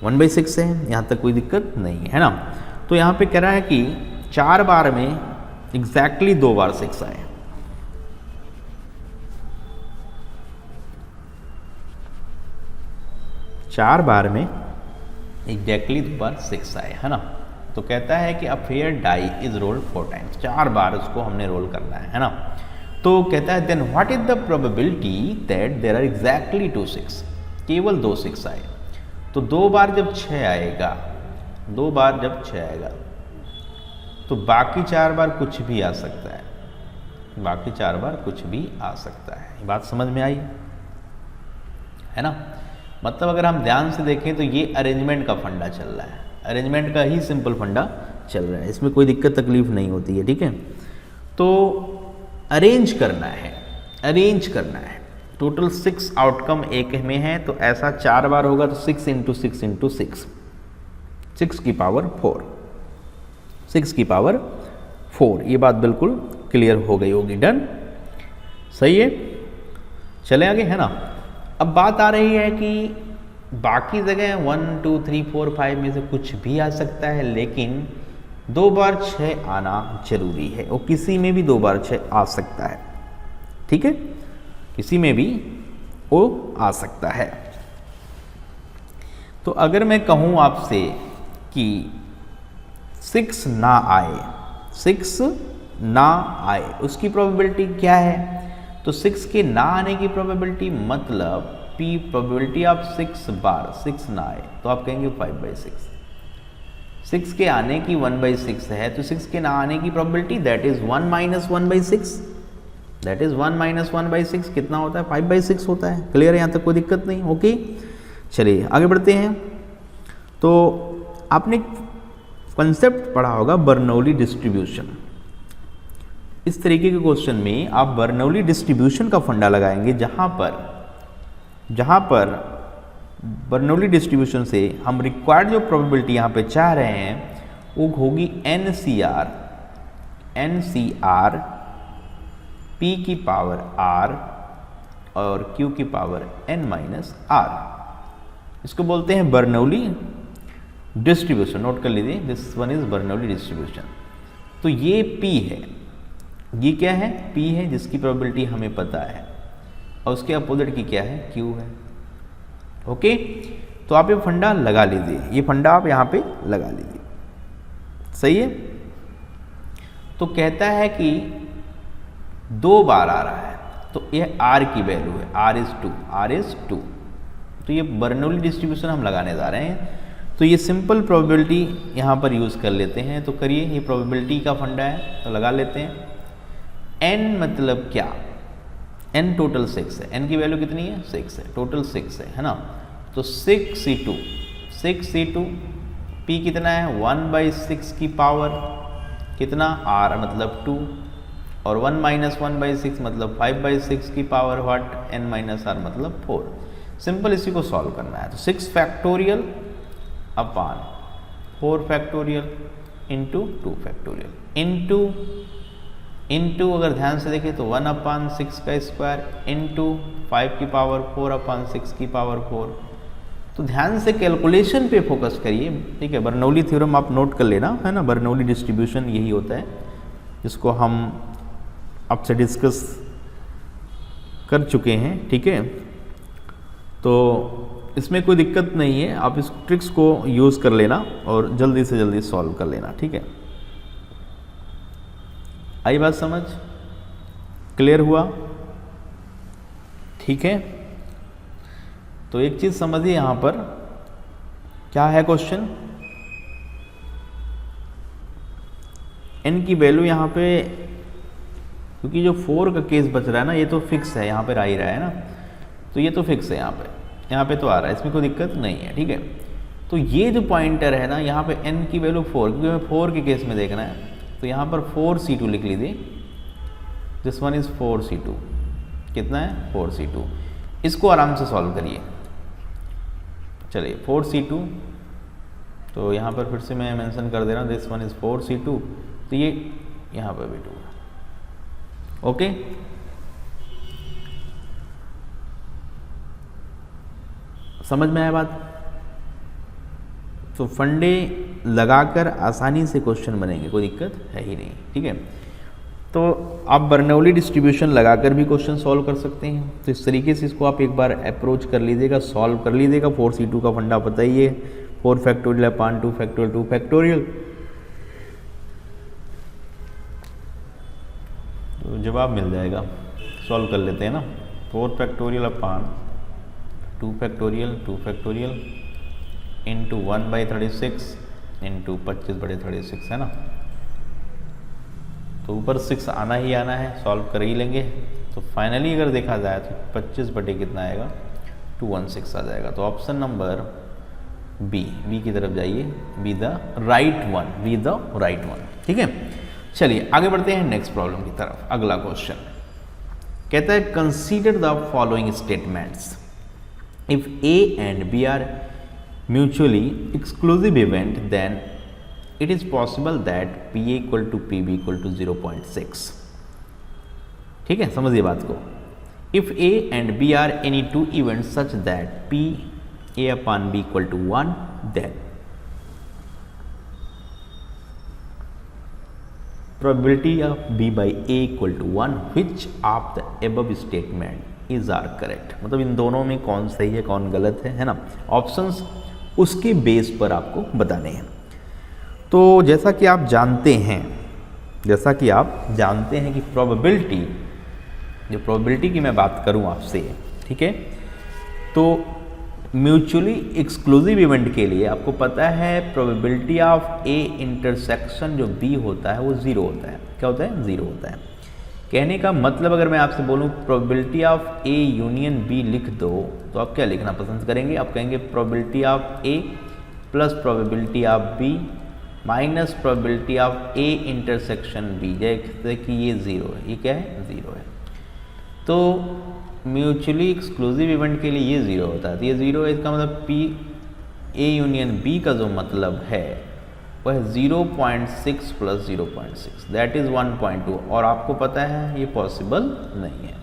1/6 है। यहाँ तक कोई दिक्कत नहीं है ना। तो यहाँ पे कह रहा है कि 4 बार में एग्जैक्टली 2 बार 6 आए। चार बार में एग्जैक्टली 2 बार 6 आए है ना। तो कहता है कि a fair die is rolled 4 times. 4 बार उसको हमने रोल करना है ना। तो कहता है then what is the probability that there are exactly 2 6। केवल 2 6 आए। तो 2 बार जब 6 आएगा, 2 बार जब 6 आएगा तो बाकी 4 बार कुछ भी आ सकता है। बाकी 4 बार कुछ भी आ सकता है। ये बात समझ में आई है ना। मतलब अगर हम ध्यान से देखें तो ये अरेंजमेंट का फंडा चल रहा है। अरेंजमेंट का ही सिंपल फंडा चल रहा है, इसमें कोई दिक्कत तकलीफ नहीं होती है, ठीक है। तो अरेंज करना है, अरेंज करना है। टोटल 6 आउटकम एक में है, तो ऐसा 4 बार होगा तो 6 × 6 × 6, 6 की पावर 4, 6 की पावर 4। ये बात बिल्कुल क्लियर हो गई होगी। डन, सही है। चले आगे है ना। अब बात आ रही है कि बाकी जगह 1 2 3 4 5 में से कुछ भी आ सकता है, लेकिन 2 बार 6 आना जरूरी है। और किसी में भी 2 बार 6 आ सकता है, ठीक है, किसी में भी वो आ सकता है। तो अगर मैं कहूँ आपसे कि 6 ना आए, 6 ना आए, उसकी प्रोबेबिलिटी क्या है? तो 6 के ना आने की प्रोबेबिलिटी मतलब P प्रोबेबिलिटी ऑफ 6 बार 6 ना आए, तो आप कहेंगे 5/6। 6 के आने की 1/6 है, तो 6 के ना आने की probability that is 1 - 1/6, that is 1 - 1/6 कितना होता है? 5/6 होता है। क्लियर है, यहाँ तक कोई दिक्कत नहीं। ओके चलिए आगे बढ़ते हैं। तो आपने कंसेप्ट पढ़ा होगा बर्नौली डिस्ट्रीब्यूशन। इस तरीके के क्वेश्चन में आप बर्नौली डिस्ट्रीब्यूशन का फंडा लगाएंगे, जहाँ पर बर्नौली डिस्ट्रीब्यूशन से हम रिक्वायर्ड जो प्रोबेबिलिटी यहाँ पे चाह रहे हैं वो होगी NCR P की पावर R और Q की पावर N-R। इसको बोलते हैं बर्नौली डिस्ट्रीब्यूशन। नोट कर लीजिए, this one is Bernoulli distribution. तो ये P है, ये क्या है? P है, जिसकी प्रोबेबिलिटी हमें पता है। और उसके अपोजिट की क्या है, Q है। ओके, तो आप ये फंडा लगा लीजिए, ये फंडा आप यहाँ पे लगा लीजिए, सही है। तो कहता है कि 2 बार आ रहा है, तो यह R की वैल्यू है, R is 2। तो ये बर्नौली डिस्ट्रीब्यूशन हम लगाने जा रहे हैं, तो ये सिंपल प्रोबेबिलिटी यहाँ पर यूज़ कर लेते हैं। तो करिए, ये प्रोबेबिलिटी का फंडा है तो लगा लेते हैं। n मतलब क्या, n टोटल 6 है, n की वैल्यू कितनी है, 6 है, टोटल 6 है ना। तो 6c2 p कितना है, 1/6 की पावर कितना, r मतलब 2, और 1 - 1/6 मतलब 5/6 की पावर व्हाट, n - r मतलब 4। सिंपल इसी को सॉल्व करना है। तो 6 factorial upon 4 factorial into 2 factorial into अगर ध्यान से देखें तो 1/6 का स्क्वायर इंटू 5 की पावर 4/6 की पावर 4। तो ध्यान से कैलकुलेशन पे फोकस करिए, ठीक है। बर्नौली थ्योरम आप नोट कर लेना, है ना। बर्नौली डिस्ट्रीब्यूशन यही होता है, जिसको हम आपसे डिस्कस कर चुके हैं, ठीक है। तो इसमें कोई दिक्कत नहीं है, आप इस ट्रिक्स को यूज़ कर लेना और जल्दी से जल्दी सॉल्व कर लेना, ठीक है। आई बात समझ, क्लियर हुआ, ठीक है। तो एक चीज़ समझिए, यहाँ पर क्या है क्वेश्चन, n की वैल्यू यहाँ पे, क्योंकि जो 4 का केस बच रहा है ना, ये तो फिक्स है, यहाँ पर आ ही रहा है ना, तो ये तो फिक्स है, यहाँ पे तो आ रहा है, इसमें कोई दिक्कत नहीं है, ठीक है। तो ये जो पॉइंटर है ना, यहाँ पे n की वैल्यू 4, क्योंकि हमें 4 के केस में देखना है, तो यहाँ पर 4c2 लिख लीजिए। दिस वन इज 4c2, कितना है, 4c2। इसको आराम से सॉल्व करिए। चलिए 4c2, तो यहाँ पर फिर से मैं मेंशन कर दे रहा हूँ, दिस वन इज 4c2, तो ये यहाँ पर भी 2 है। ओके, समझ में आया बात। तो फंडे लगाकर आसानी से क्वेश्चन बनेंगे, कोई दिक्कत है ही नहीं, ठीक है। तो आप बर्नौली डिस्ट्रीब्यूशन लगाकर भी क्वेश्चन सॉल्व कर सकते हैं। तो इस तरीके से इसको आप एक बार अप्रोच कर लीजिएगा, सॉल्व कर लीजिएगा। 4c2 का फंडा बताइए, 4 फैक्टोरियल अपॉन 2 फैक्टोरियल 2 फैक्टोरियल, तो जवाब मिल जाएगा। सॉल्व कर लेते हैं ना। 4 factorial upon 2 factorial into 1/36 into 25/36 है ना। तो ऊपर 6 आना ही आना है, सॉल्व कर ही लेंगे। तो फाइनली अगर देखा जाए तो 25 बटे कितना आएगा, 216 आ जाएगा। तो ऑप्शन नंबर बी की तरफ जाइए, बी द राइट वन, ठीक है। चलिए आगे बढ़ते हैं नेक्स्ट प्रॉब्लम की तरफ। अगला क्वेश्चन कहता है, consider the following statements. If A and B are mutually exclusive event, then it is possible that PA equal to PB equal to 0.6। ठीक है, समझिए बात को। If A and B are any two events such that PA upon B equal to 1, then probability of B by A equal to 1, which of the above statement is are correct। मतलब इन दोनों में कौन सही है कौन गलत है ना। ऑप्शंस उसके बेस पर आपको बताने हैं। तो जैसा कि आप जानते हैं कि प्रोबेबिलिटी की मैं बात करूं आपसे, ठीक है, तो म्यूचुअली एक्सक्लूसिव इवेंट के लिए आपको पता है प्रोबेबिलिटी ऑफ ए इंटरसेक्शन जो बी होता है वो 0 होता है। क्या होता है, 0 होता है। कहने का मतलब अगर मैं आपसे बोलूं probability of A union B लिख दो, तो आप क्या लिखना पसंद करेंगे? आप कहेंगे probability of A plus probability of B minus probability of A intersection B, जैसे कि ये 0 है, ये क्या है, 0 है। तो म्यूचुअली एक्सक्लूसिव इवेंट के लिए ये 0 होता है, तो ये 0 है। इसका मतलब पी ए यूनियन बी का जो मतलब है वह है 0.6 प्लस 0.6, दैट इज़ 1.2। और आपको पता है ये पॉसिबल नहीं है,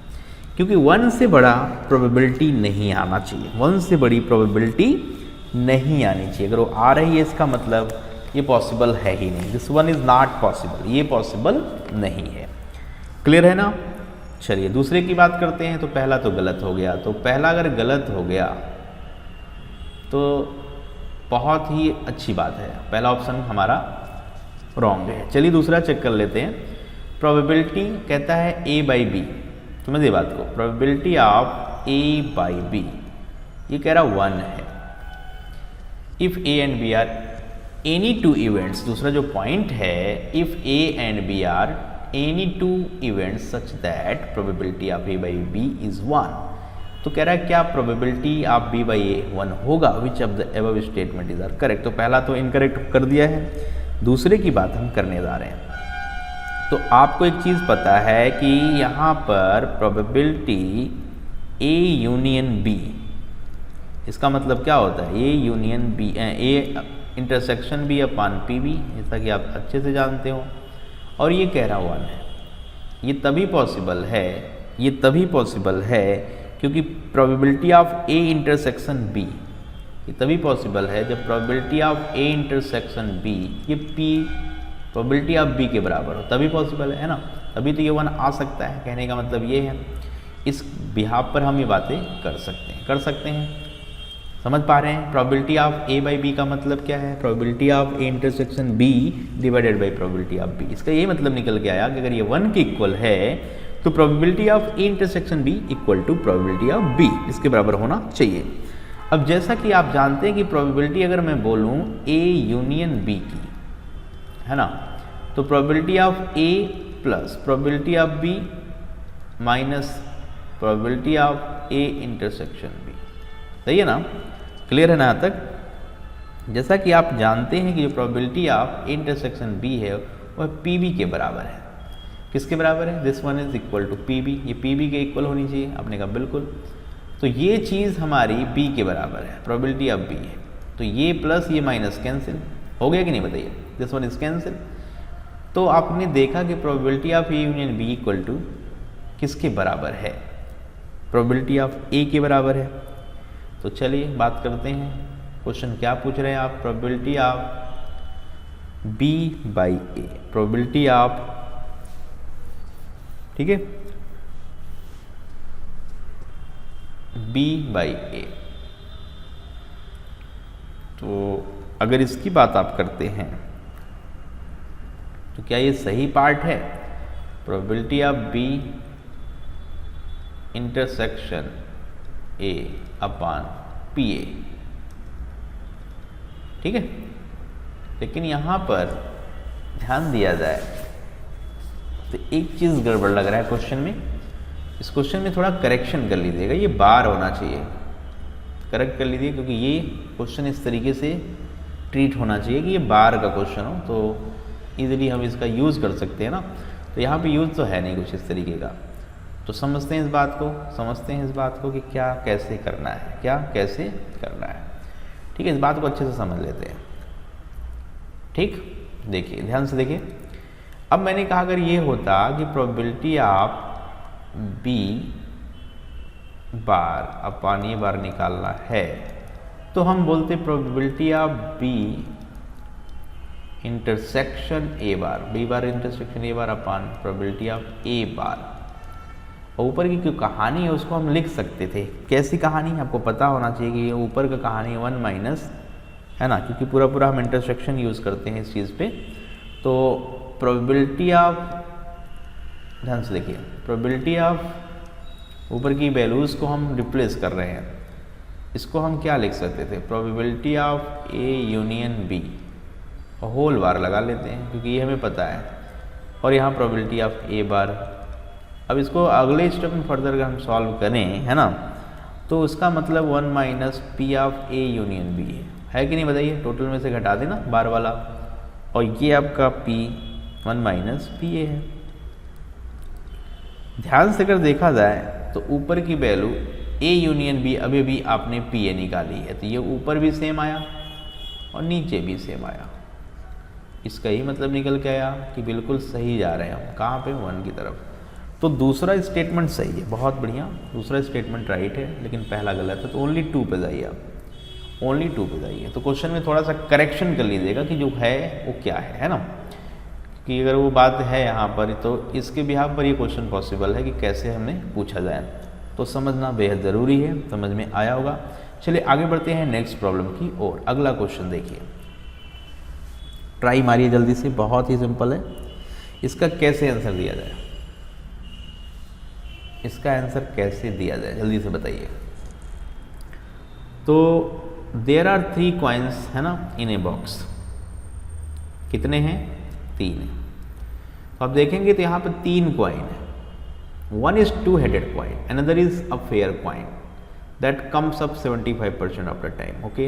क्योंकि 1 से बड़ा प्रोबेबिलिटी नहीं आना चाहिए, 1 से बड़ी प्रोबेबिलिटी नहीं आनी चाहिए। अगर वो आ रही है इसका मतलब ये पॉसिबल है ही नहीं, this one is not possible, ये पॉसिबल नहीं है। क्लियर है ना। चलिए दूसरे की बात करते हैं। तो पहला तो गलत हो गया, तो पहला अगर गलत हो गया तो बहुत ही अच्छी बात है, पहला ऑप्शन हमारा रॉन्ग है। चलिए दूसरा चेक कर लेते हैं। प्रोबेबिलिटी कहता है ए बाई बी, समझिए बात को, probability of A by B, ये कह रहा 1 है। If A and B are any two events, दूसरा जो पॉइंट है, if A and B are any two events such that probability of A by B is 1, तो कह रहा है क्या probability of B by A 1 होगा, which of the above statement is are correct. तो पहला तो इनकरेक्ट कर दिया है, दूसरे की बात हम करने जा रहे हैं। तो आपको एक चीज़ पता है कि यहाँ पर प्रोबेबिलिटी ए यूनियन बी, इसका मतलब क्या होता है, A union B, A intersection B upon P B, जैसा कि आप अच्छे से जानते हो, और ये कह रहा 1 है। ये तभी पॉसिबल है, ये तभी पॉसिबल है क्योंकि probability of A intersection B, ये तभी पॉसिबल है जब probability of A intersection B ये पी प्रोबेबिलिटी ऑफ बी के बराबर हो, तभी पॉसिबल है ना, तभी तो ये 1 आ सकता है। कहने का मतलब ये है, इस बिहाफ पर हम ये बातें कर सकते हैं। समझ पा रहे हैं? Probability of A by B का मतलब क्या है, probability of A intersection B divided by probability of B. इसका ये मतलब निकल के आया कि अगर ये 1 के इक्वल है तो probability of A intersection B equal to probability of B, इसके बराबर होना चाहिए। अब जैसा कि आप जानते हैं कि प्रोबेबिलिटी अगर मैं बोलूँ ए यूनियन बी की, है ना, तो probability of A plus probability of B minus probability of A intersection B, सही है ना, क्लियर है ना यहाँ तक। जैसा कि आप जानते हैं कि जो probability of A intersection B है वह पी बी के बराबर है। किसके बराबर है, this one is equal to P B, ये पी बी के इक्वल होनी चाहिए। आपने कहा बिल्कुल, तो ये चीज़ हमारी बी के बराबर है, प्रोबेबिलिटी ऑफ बी है, तो ये प्लस ये माइनस कैंसिल हो गया कि नहीं, बताइए, दिस वन इज कैंसिल। तो आपने देखा कि probability of A union B equal to किसके बराबर है, प्रोबेबिलिटी ऑफ ए के बराबर है। तो चलिए बात करते हैं, क्वेश्चन क्या पूछ रहे हैं आप, probability of B by A, probability of, ठीक है, बी बाई ए। तो अगर इसकी बात आप करते हैं तो क्या ये सही पार्ट है, probability of B intersection A upon P A, ठीक है। लेकिन यहाँ पर ध्यान दिया जाए तो एक चीज़ गड़बड़ लग रहा है क्वेश्चन में। इस क्वेश्चन में थोड़ा करेक्शन कर लीजिएगा, ये बार होना चाहिए, करेक्ट कर लीजिए, क्योंकि ये क्वेश्चन इस तरीके से ट्रीट होना चाहिए कि ये बार का क्वेश्चन हो, तो इजीली हम इसका यूज़ कर सकते हैं ना। तो यहाँ पे यूज़ तो है नहीं कुछ इस तरीके का, तो समझते हैं इस बात को कि क्या कैसे करना है, क्या कैसे करना है, ठीक है। इस बात को अच्छे से समझ लेते हैं, ठीक। देखिए ध्यान से देखिए, अब मैंने कहा अगर ये होता कि probability of B bar upon A bar निकालना है, तो हम बोलते probability of B intersection A bar, B bar intersection A bar upon probability of A bar. और ऊपर की जो कहानी है उसको हम लिख सकते थे, कैसी कहानी, आपको पता होना चाहिए कि ये ऊपर का कहानी 1 माइनस, है ना, क्योंकि पूरा हम इंटरसेक्शन यूज़ करते हैं इस चीज़ पे। तो प्रोबेबिलिटी ऑफ, ध्यान से देखिए, प्रोबेबिलिटी ऑफ ऊपर की वैल्यूज़ को हम रिप्लेस कर रहे हैं, इसको हम क्या लिख सकते थे, probability of A union B, whole bar लगा लेते हैं क्योंकि ये हमें पता है, और यहाँ प्रोबेबिलिटी ऑफ ए बार। अब इसको अगले स्टेप में फर्दर अगर हम सॉल्व करें, है ना, तो उसका मतलब 1 minus P of A union B है कि नहीं, बताइए, टोटल में से घटा देना बार वाला, और ये आपका पी 1 माइनस पी ए है। ध्यान से अगर देखा जाए तो ऊपर की वैल्यू ए यूनियन बी अभी भी आपने पी ए निकाली है, तो ये ऊपर भी सेम आया और नीचे भी सेम आया। इसका ही मतलब निकल के आया कि बिल्कुल सही जा रहे हैं हम, कहाँ पे, 1 की तरफ। तो दूसरा स्टेटमेंट सही है, बहुत बढ़िया, दूसरा स्टेटमेंट राइट है, लेकिन पहला गलत है। तो ओनली 2 पे जाइए आप, ओनली 2 पे जाइए। तो क्वेश्चन में थोड़ा सा करेक्शन कर लीजिएगा कि जो है वो क्या है ना। कि अगर वो बात है यहाँ पर तो इसके बिहाफ पर ये क्वेश्चन पॉसिबल है कि कैसे हमें पूछा जाए, तो समझना बेहद ज़रूरी है। समझ में आया होगा। चलिए आगे बढ़ते हैं नेक्स्ट प्रॉब्लम की ओर। अगला क्वेश्चन देखिए, ट्राई मारिए जल्दी से, बहुत ही सिंपल है। इसका कैसे आंसर दिया जाए, इसका आंसर कैसे दिया जाए जल्दी से बताइए। तो देयर आर 3 कॉइन्स है ना इन ए बॉक्स। कितने हैं? 3 है। तो आप देखेंगे तो यहाँ पर 3 कॉइन है। One is 2-headed coin, another is a fair coin that comes up 75% of the time. Okay,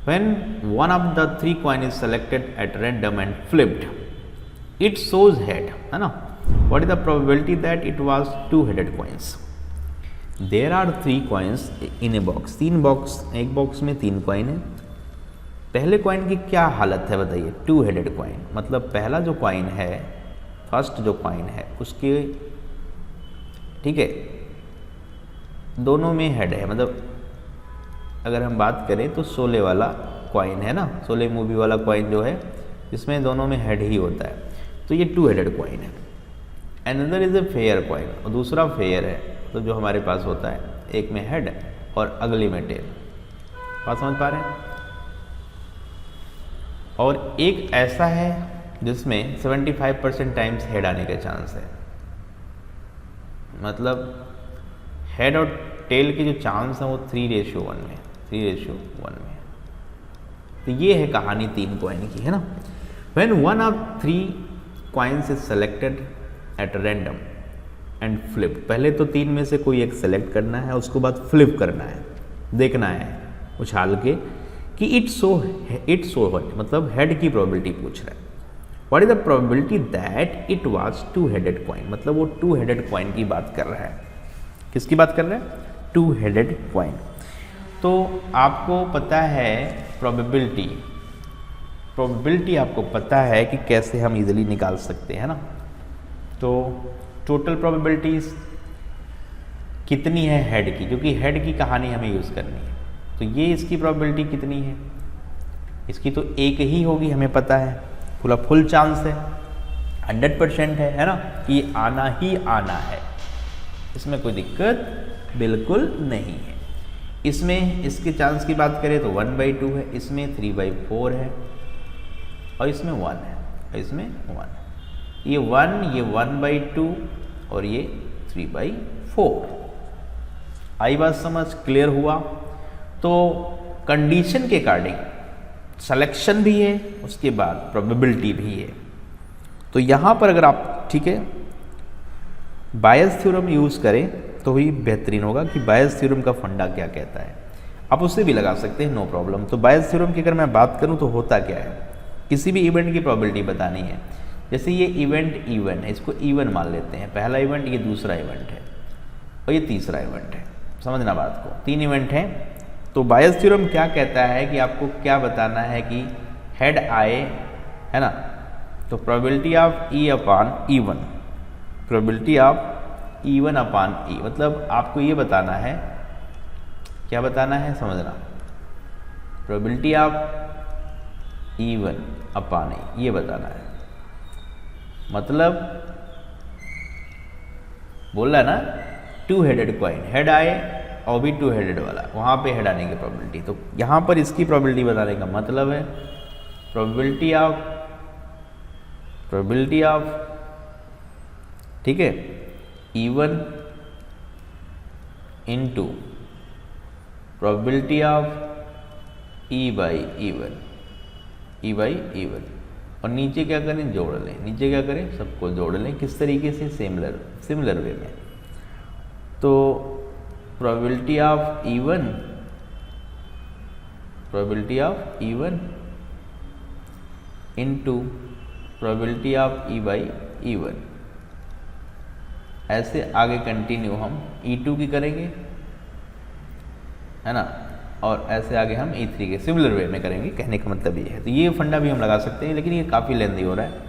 when one of the 3 coin is selected at random and flipped, it shows head, है ना। what is the probability that it was 2-headed coins? there are 3 coins in a box, 3 box, एक box में 3 coin है। पहले coin की क्या हालत है बताइए? 2-headed कॉइन, मतलब पहला जो कॉइन है, फर्स्ट जो कॉइन है उसके, ठीक है, दोनों में हेड है। मतलब अगर हम बात करें तो 16 वाला कॉइन है ना, 16 मूवी वाला कॉइन जो है, इसमें दोनों में हेड ही होता है, तो ये 2-headed कॉइन है। Another is a fair coin, और दूसरा फेयर है, तो जो हमारे पास होता है एक में हेड और अगले में टेल। बात समझ पा रहे हैं? और एक ऐसा है जिसमें 75% टाइम्स हेड आने के चांस है, मतलब हेड और टेल के जो चांस हैं वो 3:1 में, 3:1 में। तो ये है कहानी 3 कॉइन की, है ना। When one of 3 coins is selected at random and flip, पहले तो 3 में से कोई एक सेलेक्ट करना है, उसके बाद फ्लिप करना है, देखना है उछाल के कि इट सो व्हाट, मतलब हेड की प्रोबेबिलिटी पूछ रहा है। What is the probability that it was 2-headed coin, मतलब वो 2-headed कॉइन की बात कर रहा है। किसकी बात कर रहे हैं? 2-headed coin. तो आपको पता है प्रोबेबिलिटी आपको पता है कि कैसे हम इजीली निकाल सकते हैं ना। तो टोटल प्रोबेबिलिटीज कितनी है हेड की, क्योंकि हेड की कहानी हमें यूज़ करनी है, तो ये इसकी प्रोबेबिलिटी कितनी है? इसकी तो एक ही होगी, हमें पता है, फुल चांस है, 100% है ना, कि ये आना ही आना है, इसमें कोई दिक्कत बिल्कुल नहीं है। इसमें इसके चांस की बात करें तो 1/2 है, इसमें 3/4 है, और इसमें 1 है, और इसमें 1। ये 1/2 और ये 3/4। आई बात समझ? क्लियर हुआ? तो कंडीशन के अकॉर्डिंग सिलेक्शन भी है, उसके बाद प्रोबेबिलिटी भी है। तो यहाँ पर अगर आप, ठीक है, बायस थ्योरम यूज़ करें तो ही बेहतरीन होगा कि बायस थ्योरम का फंडा क्या कहता है। आप उससे भी लगा सकते हैं, नो प्रॉब्लम। तो बायस थ्योरम की अगर मैं बात करूं तो होता क्या है, किसी भी इवेंट की प्रोबेबिलिटी बतानी है। जैसे ये इवेंट इवन है, इसको इवन मान लेते हैं, पहला इवेंट, ये दूसरा इवेंट है, और ये तीसरा इवेंट है। समझना बात को, 3 इवेंट हैं। तो बायस थ्योरम क्या कहता है कि आपको क्या बताना है कि हेड आए, है ना। तो probability of E/E1, probability of E1/E, मतलब आपको ये बताना है, क्या बताना है समझना, प्रोबेबिलिटी ऑफ E1/E ये बताना है। मतलब बोल रहा है ना, 2-headed कॉइन, हेड आए और भी 2-headed वाला, वहाँ पे हेड आने की प्रोबेबिलिटी। तो यहाँ पर इसकी प्रोबेबिलिटी बताने का मतलब है प्रोबेबिलिटी ऑफ, ठीक है, E1 into probability of E/E1, और नीचे क्या करें, जोड़ लें। नीचे क्या करें, सबको जोड़ लें। किस तरीके से? सिमिलर वे में। तो probability of E1 into probability of E/E1, ऐसे आगे कंटिन्यू हम E2 की करेंगे, है ना, और ऐसे आगे हम E3 के सिमिलर वे में करेंगे। कहने का मतलब ये है। तो ये फंडा भी हम लगा सकते हैं, लेकिन ये काफ़ी लेंदी हो रहा है,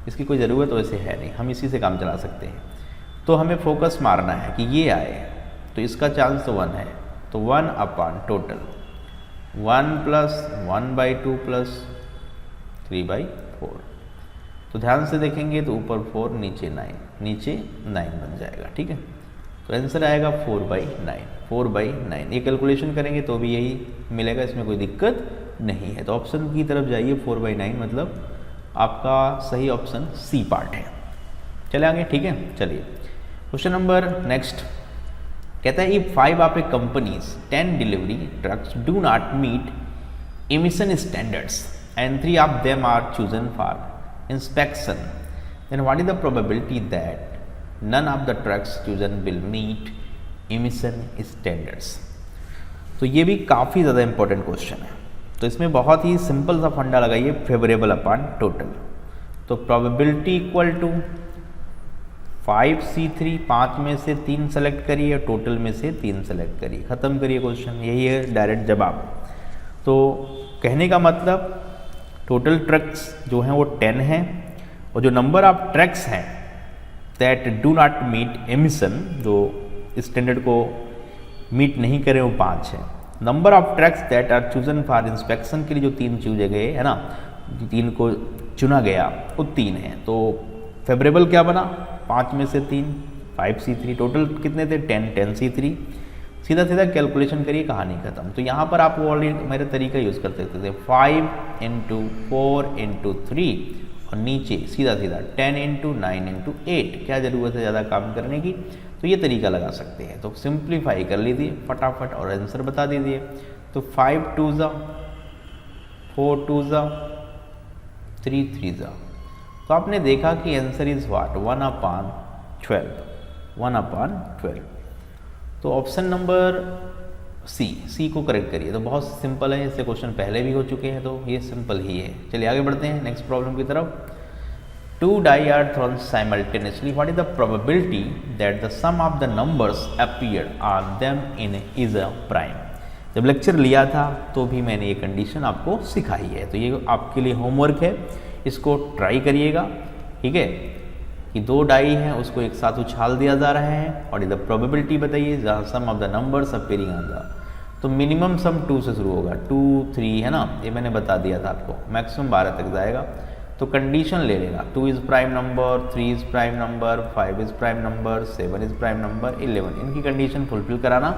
इसकी कोई ज़रूरत वैसे है नहीं, हम इसी से काम चला सकते हैं। तो हमें फोकस मारना है कि ये आए, तो इसका चांस तो 1 है, तो 1 टोटल 1 + 1/2 + 3/4, तो ध्यान से देखेंगे तो ऊपर 4 नीचे 9, नीचे 9 बन जाएगा, ठीक है। तो आंसर आएगा 4/9, 4/9। ये कैलकुलेशन करेंगे तो भी यही मिलेगा, इसमें कोई दिक्कत नहीं है। तो ऑप्शन की तरफ जाइए, 4/9 मतलब आपका सही ऑप्शन सी पार्ट है। चले आगे, ठीक है। चलिए क्वेश्चन नंबर नेक्स्ट कहता है if 5 of A companies 10 delivery trucks do not meet emission standards and 3 of them are chosen for inspection, then what is the probability that none of the trucks chosen will meet emission standards? तो ये भी काफ़ी ज़्यादा important question है। तो इसमें बहुत ही सिंपल सा फंडा लगाइए, फेवरेबल अपॉन टोटल। तो प्रोबेबिलिटी इक्वल टू 5C3, 5 में से 3 सेलेक्ट करिए, टोटल में से 3 सेलेक्ट करिए, ख़त्म करिए क्वेश्चन। यही है डायरेक्ट जवाब। तो कहने का मतलब टोटल ट्रक्स जो हैं वो 10 हैं, और जो नंबर ऑफ ट्रक्स हैं that do not meet emission, जो स्टैंडर्ड को मीट नहीं करें, वो 5 हैं। Number of trucks that are chosen for inspection के लिए जो 3 चूजे गए है ना, 3 को चुना गया, वो 3 हैं। तो फेवरेबल क्या बना, 5 में से 3, 5C3, टोटल कितने थे 10, 10C3। सीधा सीधा कैलकुलेशन करिए, कहानी खत्म। तो यहाँ पर आप ऑलरेडी मेरे तरीका यूज़ कर सकते थे, 5 × 4 × 3 और नीचे सीधा सीधा 10 × 9 × 8। क्या ज़रूरत है ज़्यादा काम करने की, तो ये तरीका लगा सकते हैं। तो सिंप्लीफाई कर लीजिए फटाफट और आंसर बता दीजिए। तो 5 2 ज़ा, 4 2 ज़ा, 3 3 ज़ा। तो आपने देखा कि आंसर इज़ व्हाट, 1/12, 1/12। तो ऑप्शन नंबर सी को करेक्ट करिए। तो बहुत सिंपल है, इससे क्वेश्चन पहले भी हो चुके हैं, तो ये सिंपल ही है। चलिए आगे बढ़ते हैं नेक्स्ट प्रॉब्लम की तरफ। 2 die are thrown simultaneously. What is the probability that the sum of the numbers appeared on them in is a prime? जब लेक्चर लिया था तो भी मैंने ये कंडीशन आपको सिखाई है, तो ये आपके लिए होमवर्क है, इसको ट्राई करिएगा, ठीक है। कि 2 डाई हैं उसको एक साथ उछाल दिया जा रहा है, और इधर प्रोबेबिलिटी बताइए जहाँ sum of the numbers appearing on the, तो मिनिमम सम 2 से शुरू होगा, 2 3 है ना, ये मैंने बता दिया था आपको, मैक्सिमम 12 तक जाएगा। तो कंडीशन ले लेगा, 2 is prime number, 3 is prime number, 5 is prime number, 7 is prime number, 11, इनकी कंडीशन फुलफिल कराना,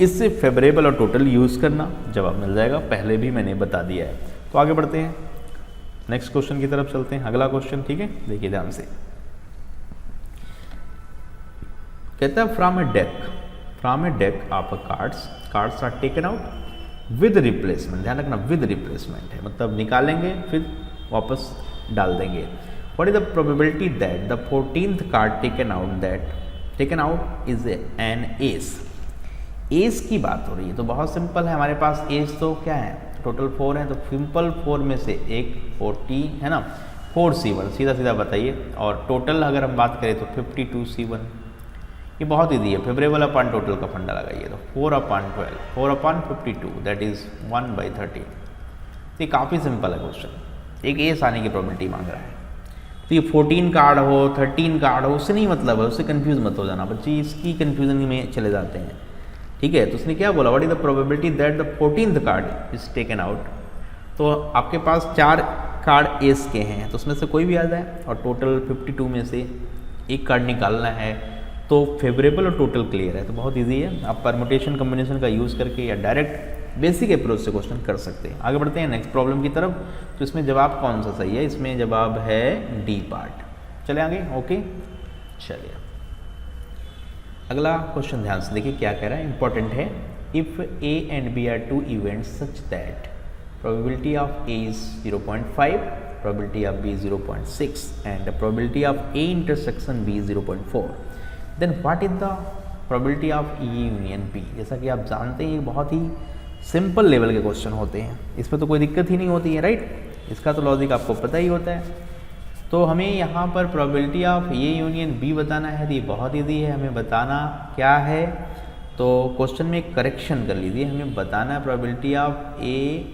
इससे फेवरेबल और टोटल यूज़ करना, जवाब मिल जाएगा। पहले भी मैंने बता दिया है। तो आगे बढ़ते हैं, नेक्स्ट क्वेश्चन की तरफ चलते हैं। अगला क्वेश्चन, ठीक है, देखिए ध्यान से। कहता है from a deck of cards are taken out with replacement. ध्यान रखना, विद रिप्लेसमेंट है, मतलब निकालेंगे फिर वापस डाल देंगे। What is the probability that the 14th card taken out is an S. S की बात हो रही है, तो बहुत सिंपल है, हमारे पास एस तो क्या है, टोटल 4 है, तो सिंपल 4 में से एक 40 है ना, 4C1, सीधा सीधा बताइए। और टोटल अगर हम बात करें तो 52C1, ये बहुत ईजी है, फेवरेबल अपॉन टोटल का फंडा लगाइए। तो 4/12, 4/52, दैट इज़ 1/13। तो ये काफ़ी सिंपल है क्वेश्चन, एक एस आने की प्रोबेबिलिटी मांग रहा है। तो ये 14 कार्ड हो, 13 कार्ड हो, उससे नहीं मतलब है, उससे कंफ्यूज मत हो जाना बच्चे, इसकी कंफ्यूजन में चले जाते हैं, ठीक है। तो उसने क्या बोला, what is the probability that the 14th card is taken out. तो आपके पास 4 कार्ड एस के हैं, तो उसमें से कोई भी आ जाए, और टोटल 52 में से एक कार्ड निकालना है, तो फेवरेबल और टोटल क्लियर है। तो बहुत इजी है, आप परमुटेशन कम्बिनेशन का यूज़ करके या डायरेक्ट बेसिक अप्रोच से क्वेश्चन कर सकते हैं। आगे बढ़ते हैं नेक्स्ट प्रॉब्लम की तरफ। तो इसमें जवाब कौन सा सही है, इसमें जवाब है डी पार्ट। चले आगे, ओके चलिए अगला क्वेश्चन ध्यान से देखिए क्या कह रहा है, इंपॉर्टेंट है। If A and B are 2 events such that probability of A is 0.5, probability of B is 0.6 and the probability of A intersection B is 0.4, then what is the probability of A union B. जैसा कि आप जानते हैं ये बहुत ही simple level के question होते हैं, इसमें तो कोई दिक्कत ही नहीं होती है, राइट। इसका तो लॉजिक आपको पता ही होता है। तो हमें यहाँ पर probability of A union B बताना है, तो ये बहुत ईजी है, हमें बताना क्या है। तो क्वेश्चन में एक करेक्शन कर लीजिए, हमें बताना है probability of A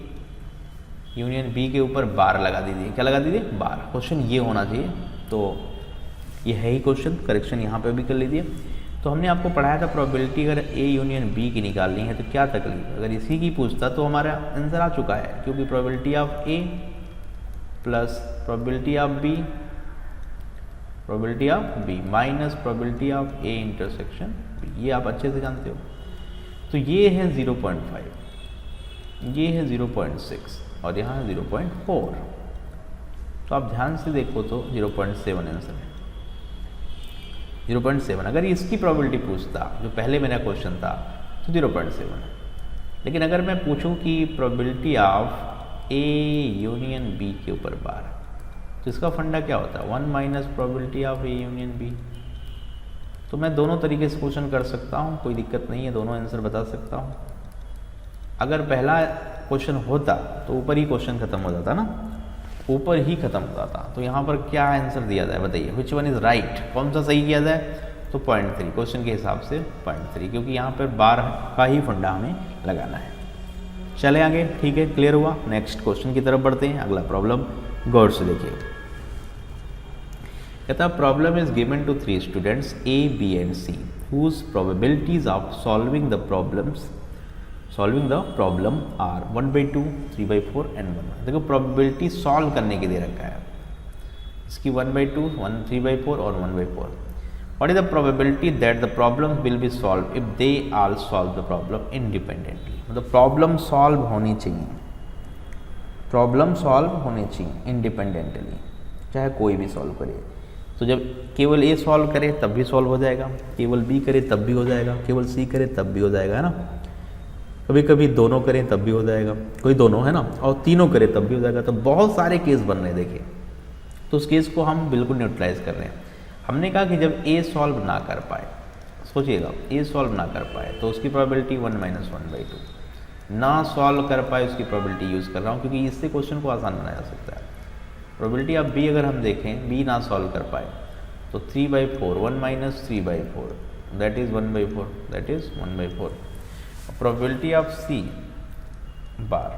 union B के ऊपर बार लगा दीजिए। क्या लगा दीजिए, बार। क्वेश्चन ये होना चाहिए, तो ये है ही क्वेश्चन, करेक्शन यहाँ पे भी कर लीजिए। तो हमने आपको पढ़ाया था प्रोबेबिलिटी अगर ए यूनियन बी की निकालनी है तो क्या तकलीफ, अगर इसी की पूछता तो हमारा आंसर आ चुका है, क्योंकि probability of A plus probability of B probability of B minus probability of A intersection B, ये आप अच्छे से जानते हो। तो ये है 0.5, ये है 0.6 और यहाँ है 0.4। तो आप ध्यान से देखो तो 0.7 आंसर है, 0.7। अगर इसकी प्रोबेबिलिटी पूछता जो पहले मेरा क्वेश्चन था तो 0.7 है। लेकिन अगर मैं पूछूं कि probability of A union B के ऊपर बार, तो इसका फंडा क्या होता है 1 minus probability of A union B. तो मैं दोनों तरीके से क्वेश्चन कर सकता हूँ, कोई दिक्कत नहीं है, दोनों आंसर बता सकता हूँ। अगर पहला क्वेश्चन होता तो ऊपर ही क्वेश्चन खत्म हो जाता ना, ऊपर ही खत्म हो जाता। तो यहाँ पर क्या आंसर दिया जाए बताइए, विच वन इज राइट, कौन सा सही किया जाए? तो 0.3 क्वेश्चन के हिसाब से 0.3, क्योंकि यहाँ पर बार का ही फंडा हमें लगाना है। चले आगे, ठीक है, क्लियर हुआ। नेक्स्ट क्वेश्चन की तरफ बढ़ते हैं। अगला प्रॉब्लम गौर से देखिए। कहता है problem is given to 3 students A B and C whose probabilities of solving the problem are 1/2, 3/4 and 1। देखो प्रोबेबिलिटी सॉल्व करने के दे रखा है, इसकी 1/2, 3/4 और 1/4। What is the probability that the problem will be solve if they all solve the problem independently. मतलब problem solve होनी चाहिए, प्रॉब्लम सॉल्व होनी चाहिए इंडिपेंडेंटली, चाहे कोई भी सॉल्व करे। तो जब केवल ए सॉल्व करे तब भी सॉल्व हो जाएगा, केवल बी करे तब भी हो जाएगा, केवल सी करे तब भी हो जाएगा, है ना। कभी कभी दोनों करें तब भी हो जाएगा, कोई दोनों है ना, और तीनों करें तब भी हो जाएगा। तो बहुत सारे केस बन रहे हैं देखिए। तो उस केस को हम बिल्कुल न्यूट्रलाइज कर रहे हैं। हमने कहा कि जब ए सॉल्व ना कर पाए, सोचिएगा ए सॉल्व ना कर पाए तो उसकी प्रोबेबिलिटी 1 - 1/2। ना सॉल्व कर पाए उसकी प्रोबेबिलिटी यूज़ कर रहा हूँ क्योंकि इससे क्वेश्चन को आसान बनाया जा सकता है। प्रोबेबिलिटी ऑफ बी अगर हम देखें, बी ना सॉल्व कर पाए तो 3/4, 1 - 3/4 that is 1/4, that is 1/4। Probability of C bar,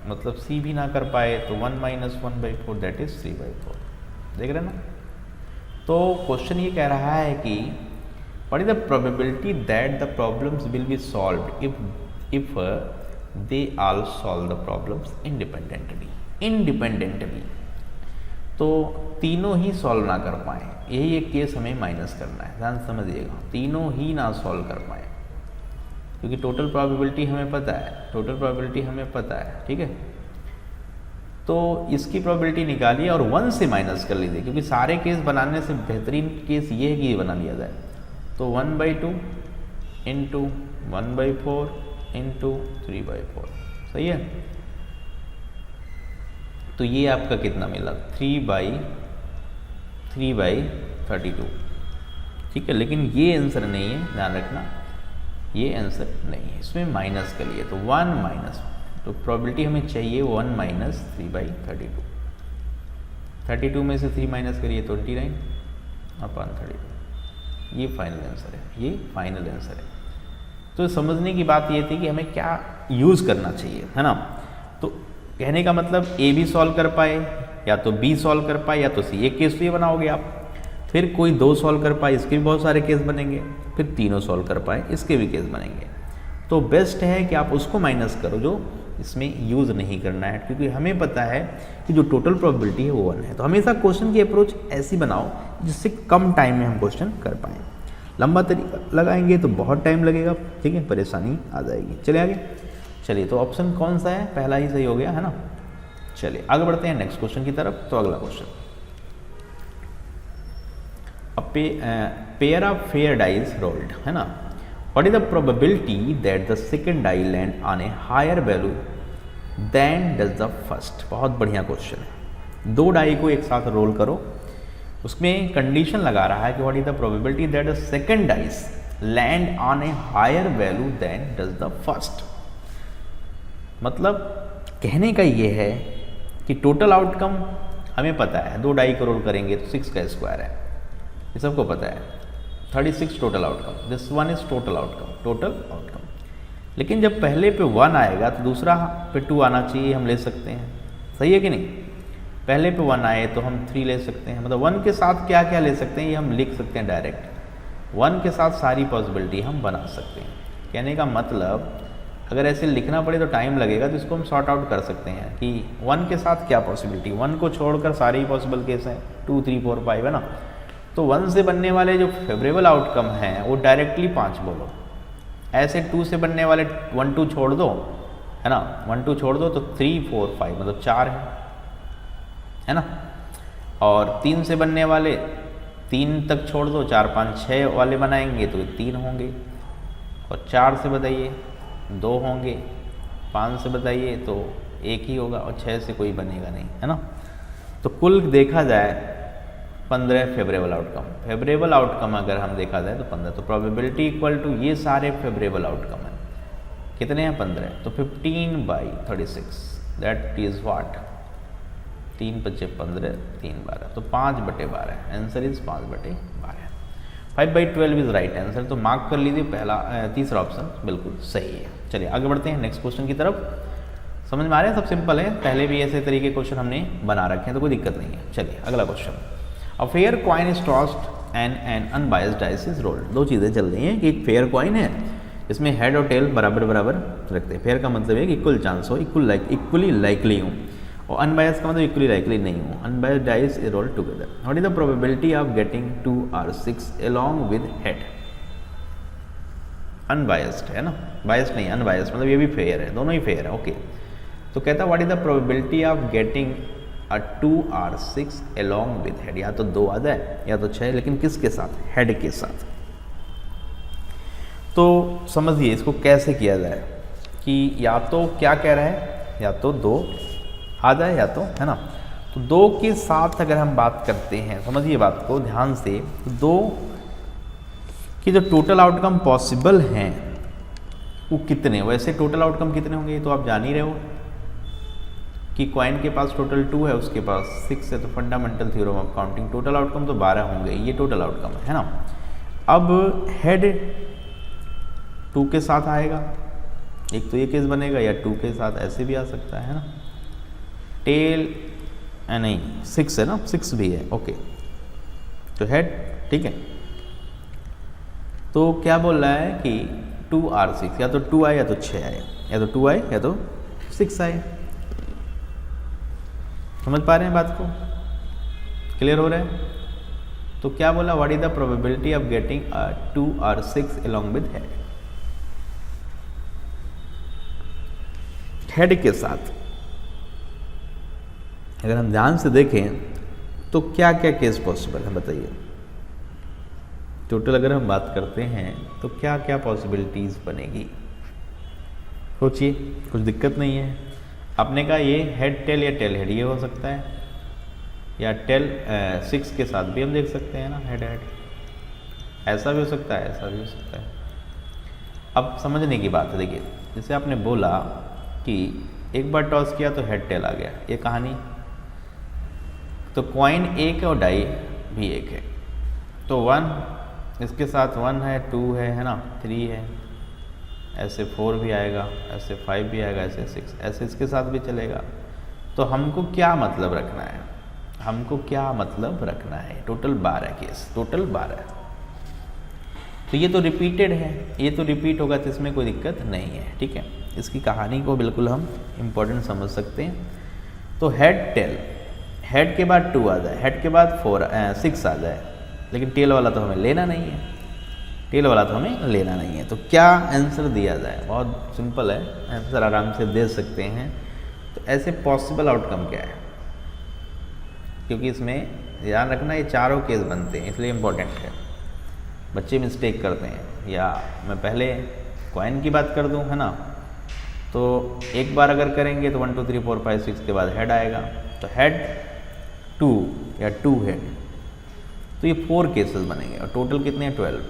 मतलब सी भी ना कर पाए तो 1 - 1/4 दैट इज़ 3/4। देख रहे ना। तो क्वेश्चन ये कह रहा है कि what is the probability that the problems will be solved if they all solve the problems independently. तो तीनों ही सॉल्व ना कर पाए, यही एक केस हमें माइनस करना है, ध्यान समझिएगा। तीनों ही ना सॉल्व कर पाए क्योंकि टोटल प्रोबेबिलिटी हमें पता है, टोटल प्रोबेबिलिटी हमें पता है, ठीक है। तो इसकी प्रोबेबिलिटी निकालिए और 1 से माइनस कर लीजिए, क्योंकि सारे केस बनाने से बेहतरीन केस ये है कि ये बना लिया जाए। तो 1/2 इंटू 1/4 इंटू 3/4, सही है। तो ये आपका कितना मिला 3/32, ठीक है। लेकिन ये आंसर नहीं है, ध्यान रखना, ये आंसर नहीं है, इसमें माइनस कर लिए तो 1 माइनस, तो प्रोबेबिलिटी हमें चाहिए 1 - 3/32। 32 में से 3 माइनस करिए 29/32। ये फाइनल आंसर है, ये फाइनल आंसर है। तो समझने की बात ये थी कि हमें क्या यूज़ करना चाहिए, है ना। तो कहने का मतलब ए भी सॉल्व कर पाए, या तो बी सॉल्व कर पाए, या तो सी। एक केस तो ये बनाओगे आप, फिर कोई 2 सॉल्व कर पाए, इसके भी बहुत सारे केस बनेंगे, फिर तीनों सॉल्व कर पाए, इसके भी केस बनेंगे। तो बेस्ट है कि आप उसको माइनस करो जो इसमें यूज़ नहीं करना है, क्योंकि हमें पता है कि जो टोटल प्रोबेबिलिटी है वो 1 है। तो हमेशा क्वेश्चन की अप्रोच ऐसी बनाओ जिससे कम टाइम में हम क्वेश्चन कर पाएँ। लंबा तरीका लगाएंगे तो बहुत टाइम लगेगा, ठीक है, परेशानी आ जाएगी। चलिए आगे, चलिए तो ऑप्शन कौन सा है, पहला ही सही हो गया, है ना। चलिए आगे बढ़ते हैं नेक्स्ट क्वेश्चन की तरफ। तो अगला question, pair of fair dice rolled, है ना। What is the probability that the second die land on a higher value than does the first. बहुत बढ़िया क्वेश्चन है। 2 डाई को एक साथ रोल करो, उसमें कंडीशन लगा रहा है कि what is the probability that the second dice land on a higher value than does the first. मतलब कहने का ये है कि टोटल आउटकम हमें पता है, 2 डाई को रोल करेंगे तो 6 का स्क्वायर है, ये सबको पता है। 36 total outcome, this one is total outcome. लेकिन जब पहले पे 1 आएगा तो दूसरा पे 2 आना चाहिए, हम ले सकते हैं, सही है कि नहीं। पहले पे 1 आए तो हम 3 ले सकते हैं, मतलब 1 के साथ क्या क्या ले सकते हैं ये हम लिख सकते हैं डायरेक्ट। 1 के साथ सारी पॉसिबिलिटी हम बना सकते हैं। कहने का मतलब अगर ऐसे लिखना पड़े तो टाइम लगेगा, तो इसको हम सॉर्ट आउट कर सकते हैं कि 1 के साथ क्या पॉसिबिलिटी, 1 को छोड़कर सारे ही पॉसिबल केस हैं, 2, 3, 4, 5, है ना। तो 1 से बनने वाले जो फेवरेबल आउटकम हैं वो डायरेक्टली 5 बोलो। ऐसे 2 से बनने वाले 1 2 छोड़ दो, है ना, 1 2 छोड़ दो तो 3 4 5 मतलब 4 है ना। और 3 से बनने वाले 3 तक छोड़ दो, 4 5 6 वाले बनाएंगे तो 3 होंगे। और 4 से बताइए 2 होंगे, 5 से बताइए तो 1 ही होगा, और 6 से कोई बनेगा नहीं, है ना। तो कुल देखा जाए 15 फेवरेबल आउटकम। फेवरेबल आउटकम अगर हम देखा जाए तो 15, तो प्रोबेबिलिटी इक्वल टू ये सारे फेवरेबल आउटकम हैं, कितने हैं 15, तो 15/36 दैट इज व्हाट, 3 × 5 = 15, 3 12, तो 5/12, answer is 5/12। 5/12 is right answer, तो मार्क कर लीजिए पहला तीसरा ऑप्शन बिल्कुल सही है। चलिए आगे बढ़ते हैं नेक्स्ट क्वेश्चन की तरफ। समझ में आ रहे हैं, सब सिंपल है, पहले भी ऐसे तरीके क्वेश्चन हमने बना रखे हैं तो कोई दिक्कत नहीं है। चलिए अगला question, a fair coin is tossed and N unbiased dice is rolled. दो चीज़ें चल रही हैं कि एक फेयर कॉइन है, इसमें हेड और टेल बराबर बराबर रखते हैं। फेयर का मतलब है कि इक्वल चांस हो, इक्वली लाइकली हूँ, और अनबायस का मतलब इक्वली लाइकली नहीं हूँ। Unbiased dice is rolled together, what is the probability of getting 2 or 6 along with head। Unbiased है ना, बायस्ड नहीं, अनबायस्ड मतलब ये भी फेयर है, दोनों ही फेयर है, ओके। तो कहता है what is the probability of getting 2 or 6 along with head, या तो 2 आ जाए या तो 6, लेकिन किसके साथ, हेड के साथ। तो समझिए इसको कैसे किया जाए कि या तो क्या कह रहा है, या तो 2 आ जाए या तो, है ना। तो 2 के साथ अगर हम बात करते हैं, समझिए बात को ध्यान से, तो 2 की जो टोटल आउटकम पॉसिबल हैं वो कितने, वैसे टोटल आउटकम कितने होंगे ये तो आप जान ही रहे हो कि कॉइन के पास टोटल 2 है, उसके पास 6 है, तो fundamental theorem of counting total outcome तो 12 होंगे, ये टोटल आउटकम है ना। अब हेड 2 के साथ आएगा, एक तो ये केस बनेगा, या 2 के साथ ऐसे भी आ सकता है ना। टेल नहीं 6 है ना, 6 भी है, ओके। तो हेड, ठीक है। तो क्या बोल रहा है कि 2 or 6, या तो 2 आए या तो 6 आए, या तो 2 आए या तो 6 आए। समझ पा रहे हैं बात को, क्लियर हो रहा है। तो क्या बोला, what is the probability of getting 2 or 6 along with head, head के साथ। अगर हम ध्यान से देखें तो क्या क्या केस पॉसिबल है बताइए। टोटल अगर हम बात करते हैं तो क्या क्या पॉसिबिलिटीज़ बनेगी, सोचिए, कुछ दिक्कत नहीं है। आपने कहा ये हेड टेल या टेल हेड, ये हो सकता है, या टेल 6 के साथ भी हम देख सकते हैं ना, हेड हेड, ऐसा भी हो सकता है, ऐसा भी हो सकता है। अब समझने की बात है, देखिए जैसे आपने बोला कि एक बार टॉस किया तो हेड टेल आ गया, ये कहानी। तो कॉइन 1 और डाई भी 1 है, तो 1 इसके साथ 1 है, 2 है ना, 3 है, ऐसे 4 भी आएगा, ऐसे 5 भी आएगा, ऐसे 6, ऐसे इसके साथ भी चलेगा। तो हमको क्या मतलब रखना है, हमको क्या मतलब रखना है, टोटल 12 केस, टोटल 12। तो ये तो रिपीटेड है, ये तो रिपीट होगा तो इसमें कोई दिक्कत नहीं है, ठीक है। इसकी कहानी को बिल्कुल हम इम्पोर्टेंट समझ सकते हैं। तो हेड टेल, हेड के बाद 2 आ जाए, हेड के बाद 6 आ जाए, लेकिन टेल वाला तो हमें लेना नहीं है, टेल वाला तो हमें लेना नहीं है। तो क्या आंसर दिया जाए, बहुत सिंपल है, आंसर आराम से दे सकते हैं। तो ऐसे पॉसिबल आउटकम क्या है, क्योंकि इसमें ध्यान रखना ये चारों केस बनते हैं, इसलिए इम्पोर्टेंट है। बच्चे मिस्टेक करते हैं, या मैं पहले कॉइन की बात कर दूं, है ना, तो एक बार अगर करेंगे तो 1 2 3 4 5 6 के बाद हेड आएगा, तो हेड 2 या 2 हेड, तो ये 4 केसेस बनेंगे, और टोटल कितने हैं 12।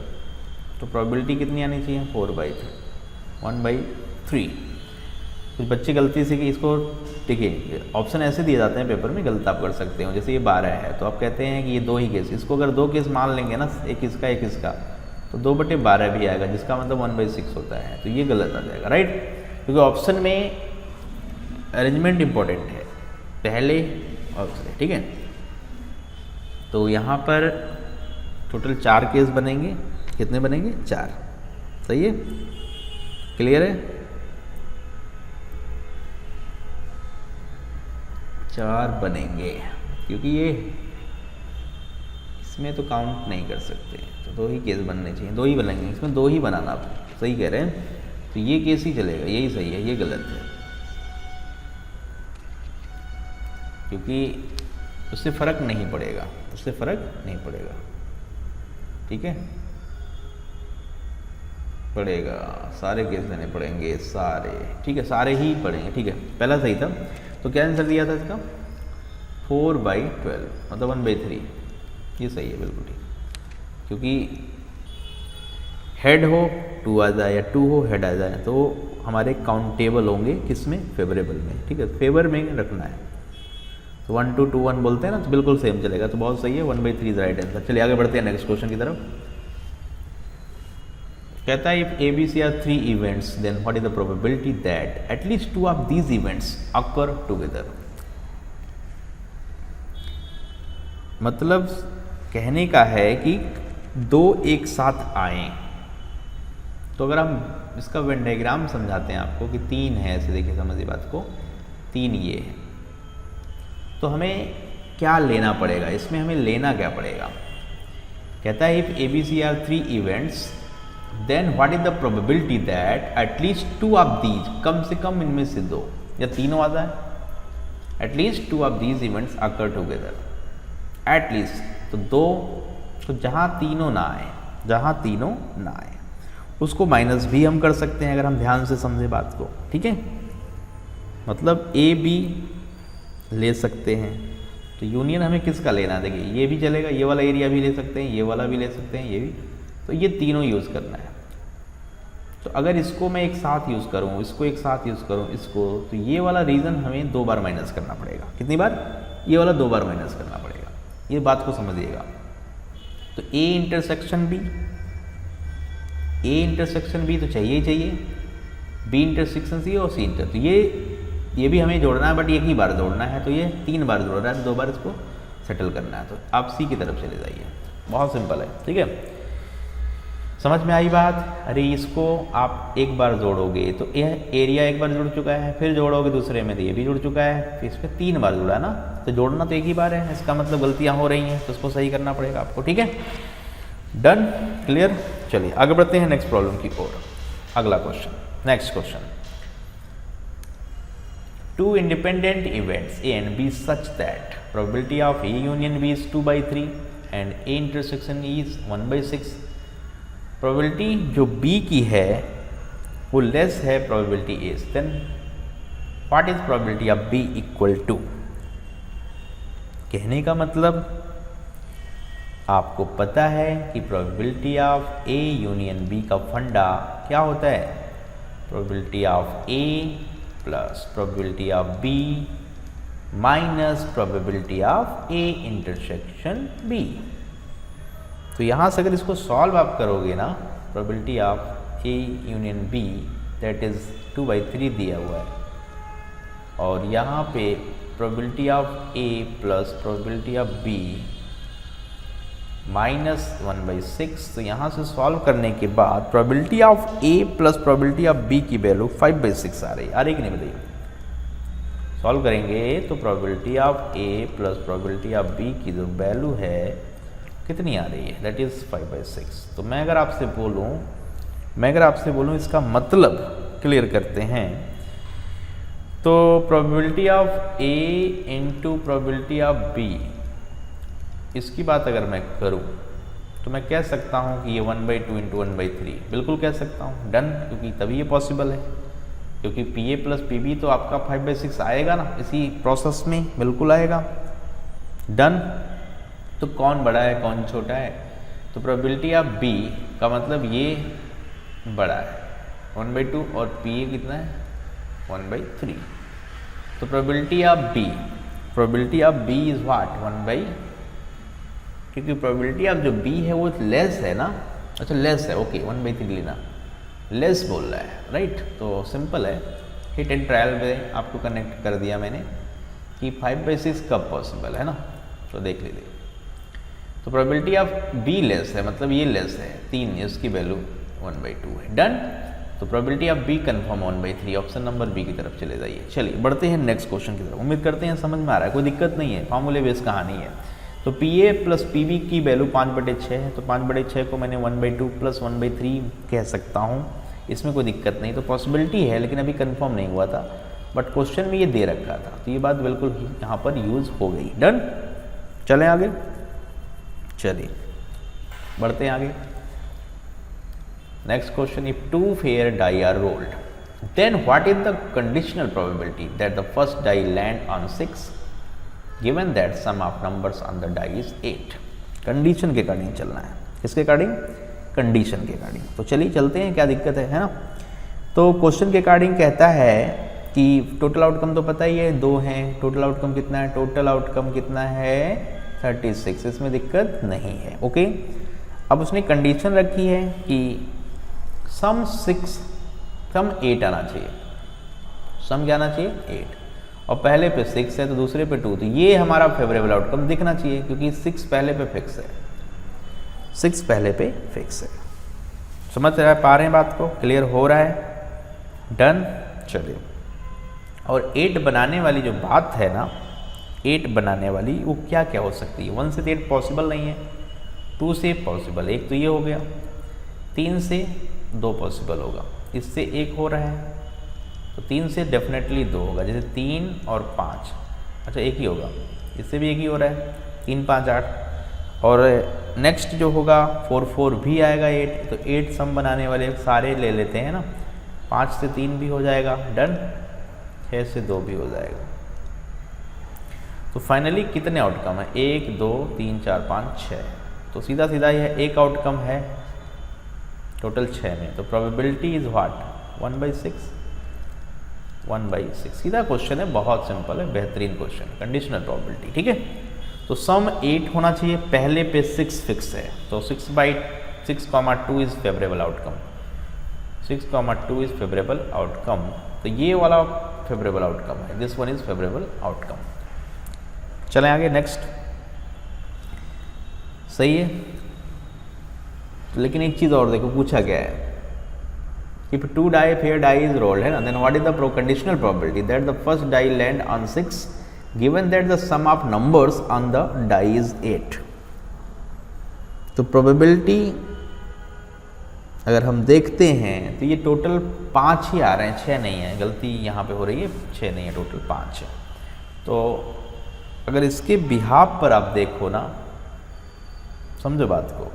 तो प्रोबेबिलिटी कितनी आनी चाहिए, 4/3, 1/3। कुछ बच्चे गलती से कि इसको, देखिए ऑप्शन ऐसे दिए जाते हैं पेपर में, गलत आप कर सकते हो। जैसे ये 12 है तो आप कहते हैं कि ये 2 ही केस, इसको अगर 2 केस मान लेंगे ना, एक इसका एक इसका, तो 2/12 भी आएगा, जिसका मतलब 1/6 होता है, तो ये गलत आ जाएगा, राइट। क्योंकि ऑप्शन में अरेंजमेंट इंपॉर्टेंट है, पहले ऑप्शन, ठीक है। तो यहाँ पर टोटल 4 केस बनेंगे, कितने बनेंगे, 4, सही है, क्लियर है। 4 बनेंगे, क्योंकि ये इसमें तो काउंट नहीं कर सकते, तो 2 ही केस बनने चाहिए, 2 ही बनेंगे, इसमें 2 ही बनाना। आप सही कह रहे हैं, तो ये केस ही चलेगा, यही सही है, ये गलत है, क्योंकि उससे फ़र्क नहीं पड़ेगा, उससे फ़र्क नहीं पड़ेगा। ठीक है, पड़ेगा, सारे केस लेने पड़ेंगे, सारे। ठीक है, सारे ही पड़ेंगे। ठीक है, पहला सही था, तो क्या आंसर दिया था इसका? 4/12 मतलब 1/3, ये सही है, बिल्कुल ठीक, क्योंकि हेड हो 2 आ जाए या 2 हो हेड आ जाए तो हमारे काउंटेबल होंगे, किस में? फेवरेबल में। ठीक है, फेवर में रखना है, तो 1 2 2 1 बोलते हैं ना, तो बिल्कुल सेम चलेगा, तो बहुत सही है, 1/3 इज राइट आंसर। चलिए आगे बढ़ते हैं नेक्स्ट क्वेश्चन की तरफ। कहता है if ABC are 3 events then what is the probability that at least 2 of these events occur together. मतलब कहने का है कि 2 एक साथ आए, तो अगर हम इसका वेन डायग्राम समझाते हैं आपको कि 3 है, ऐसे देखिए, समझिए बात को, 3 ये है, तो हमें क्या लेना पड़ेगा, इसमें हमें लेना क्या पड़ेगा? कहता है if ABC are 3 events then what is the probability that at least 2 of these, कम से कम इनमें से 2 या तीनों आ जाए, at least 2 of these events occur together, at least, तो 2, तो जहाँ तीनों ना आए, जहाँ तीनों ना आए, उसको माइनस भी हम कर सकते हैं अगर हम ध्यान से समझे बात को। ठीक है, मतलब AB ले सकते हैं, तो यूनियन हमें किसका लेना है? देखिए ये भी चलेगा, ये वाला एरिया भी ले सकते हैं, ये वाला भी ले सकते हैं, ये भी, तो ये तीनों यूज़ करना है। तो अगर इसको मैं एक साथ यूज़ करूँ, इसको एक साथ यूज़ करूँ, इसको, तो ये वाला रीज़न हमें 2 बार माइनस करना पड़ेगा। कितनी बार? ये वाला 2 बार माइनस करना पड़ेगा, ये बात को समझिएगा। तो A intersection B, A intersection B तो चाहिए ही चाहिए, B इंटरसेक्शन C और C इंटर, तो ये भी हमें जोड़ना है, बट एक ही बार जोड़ना है, तो ये 3 बार जोड़ रहा है, 2 बार इसको सेटल करना है, तो आप C की तरफ चले जाइए, बहुत सिंपल है। ठीक है, समझ में आई बात? अरे इसको आप एक बार जोड़ोगे तो यह एरिया एक बार जुड़ चुका है, फिर जोड़ोगे दूसरे में तो ये भी जुड़ चुका है, फिर इसमें 3 बार जुड़ा है ना, तो जोड़ना तो एक ही बार है, इसका मतलब गलतियां हो रही हैं, तो उसको सही करना पड़ेगा आपको। ठीक है, डन, क्लियर। चलिए आगे बढ़ते हैं नेक्स्ट प्रॉब्लम की ओर। अगला question, next question, 2 independent events A and B such that probability of A union B is 2/3 and A intersection E is 1/6। प्रोबेबिलिटी जो B की है वो लेस है प्रोबेबिलिटी A से, then what is probability of B equal to. कहने का मतलब आपको पता है कि probability of A union B का फंडा क्या होता है? Probability of A plus probability of B minus probability of A intersection B। तो यहाँ से अगर इसको सॉल्व आप करोगे ना, probability of A union B that is 2/3 दिया हुआ है, और यहाँ पे probability of A plus probability of B minus 1/6। तो यहाँ से सॉल्व करने के बाद probability of A plus probability of B की वैल्यू 5/6 आ रही कि नहीं बताइए? सॉल्व करेंगे तो probability of A plus probability of B की जो वैल्यू है कितनी आ रही है? That is 5/6। तो मैं अगर आपसे बोलूँ इसका मतलब क्लियर करते हैं, तो probability of A into probability of B, इसकी बात अगर मैं करूँ तो मैं कह सकता हूँ कि ये 1/2 इंटू 1/3 बिल्कुल कह सकता हूँ, डन, क्योंकि तभी ये पॉसिबल है, क्योंकि PA प्लस PB तो आपका 5/6 आएगा ना इसी प्रोसेस में, बिल्कुल आएगा, डन। तो कौन बड़ा है कौन छोटा है? तो प्रोबेबिलिटी ऑफ B का मतलब ये बड़ा है 1/2 और PA कितना है 1/3। तो probability of B is what 1/, क्योंकि प्रोबेबिलिटी ऑफ जो B है वो लेस है ना, अच्छा लेस है, ओके 1/3 लेना, लेस बोल रहा है, राइट। तो सिंपल है, हिट एंड ट्रायल में आपको कनेक्ट कर दिया मैंने कि 5/6 कब पॉसिबल है ना, तो देख लीजिए। तो प्रोबेबिलिटी ऑफ B लेस है, मतलब ये लेस है 3, इसकी वैल्यू 1/2 है, डन। तो probability of B confirm 1/3, option number B की तरफ चले जाइए। चलिए बढ़ते हैं नेक्स्ट क्वेश्चन की तरफ। उम्मीद करते हैं समझ में आ रहा है, कोई दिक्कत नहीं है, फॉर्मूले बेस्ड कहानी है। तो P A plus P B की वैल्यू 5/6 है, तो 5/6 को मैंने 1/2 प्लस 1/3 कह सकता हूँ, इसमें कोई दिक्कत नहीं। तो पॉसिबिलिटी है लेकिन अभी कंफर्म नहीं हुआ था, बट क्वेश्चन में ये दे रखा था, तो ये बात बिल्कुल यहाँ पर यूज़ हो गई। डन, चलें आगे, चलिए बढ़ते हैं आगे। Next question, if 2 fair die are rolled, then what is the conditional probability that the first die land on 6 given that sum of numbers on the die is 8? Condition के according चलना है, किसके अकॉर्डिंग? कंडीशन के according. तो चलिए चलते हैं, क्या दिक्कत है ना। तो क्वेश्चन के अकॉर्डिंग कहता है कि टोटल आउटकम तो पता ही है 2 हैं, टोटल आउटकम कितना है? टोटल आउटकम कितना है? 36, इसमें दिक्कत नहीं है। ओके, अब उसने कंडीशन रखी है कि सम 8 आना चाहिए, सम क्या आना चाहिए? 8, और पहले पे 6 है तो दूसरे पे 2, तो ये हमारा फेवरेबल आउटकम दिखना चाहिए क्योंकि 6 पहले पे फिक्स है, 6 पहले पे फिक्स है। समझ पा रहे हैं बात को? क्लियर हो रहा है? डन, चलिए। और 8 बनाने वाली जो बात है ना, 8 बनाने वाली वो क्या क्या हो सकती है? 1 से 8 पॉसिबल नहीं है, 2 से पॉसिबल, एक तो ये हो गया, 3 से 2 पॉसिबल होगा, इससे 1 हो रहा है, तो 3 से डेफिनेटली 2 होगा, जैसे 3 और 5, अच्छा 1 ही होगा, इससे भी 1 ही हो रहा है, 3 5 8। और नेक्स्ट जो होगा 4 4 भी आएगा 8, तो 8 सम बनाने वाले सारे ले लेते हैं ना, 5 से 3 भी हो जाएगा, डन, 6 से 2 भी हो जाएगा। तो फाइनली कितने आउटकम है? 1 2 3 4 5 6, तो सीधा सीधा यह एक आउटकम है टोटल 6 में, तो प्रोबेबिलिटी इज व्हाट? 1/6, 1/6। सीधा क्वेश्चन है, बहुत सिंपल है, बेहतरीन क्वेश्चन, कंडीशनल प्रोबेबिलिटी। ठीक है, तो सम 8 होना चाहिए, पहले पे 6 फिक्स है, तो 6/6, 2 is favourable outcome, 6, 2 is favourable outcome, तो ये वाला फेवरेबल आउटकम है, this one is favourable outcome. चलें आगे, नेक्स्ट, सही है। लेकिन एक चीज़ और देखो, पूछा क्या है, if 2 die fair die is rolled है ना, then what is the conditional probability that the first die land on 6 given that the sum of numbers on the die is 8। तो प्रोबेबिलिटी अगर हम देखते हैं तो ये टोटल 5 ही आ रहे हैं, 6 नहीं है, गलती यहाँ पे हो रही है, 6 नहीं है, टोटल 5 है। तो अगर इसके बिहाफ पर आप देखो ना, समझो बात को,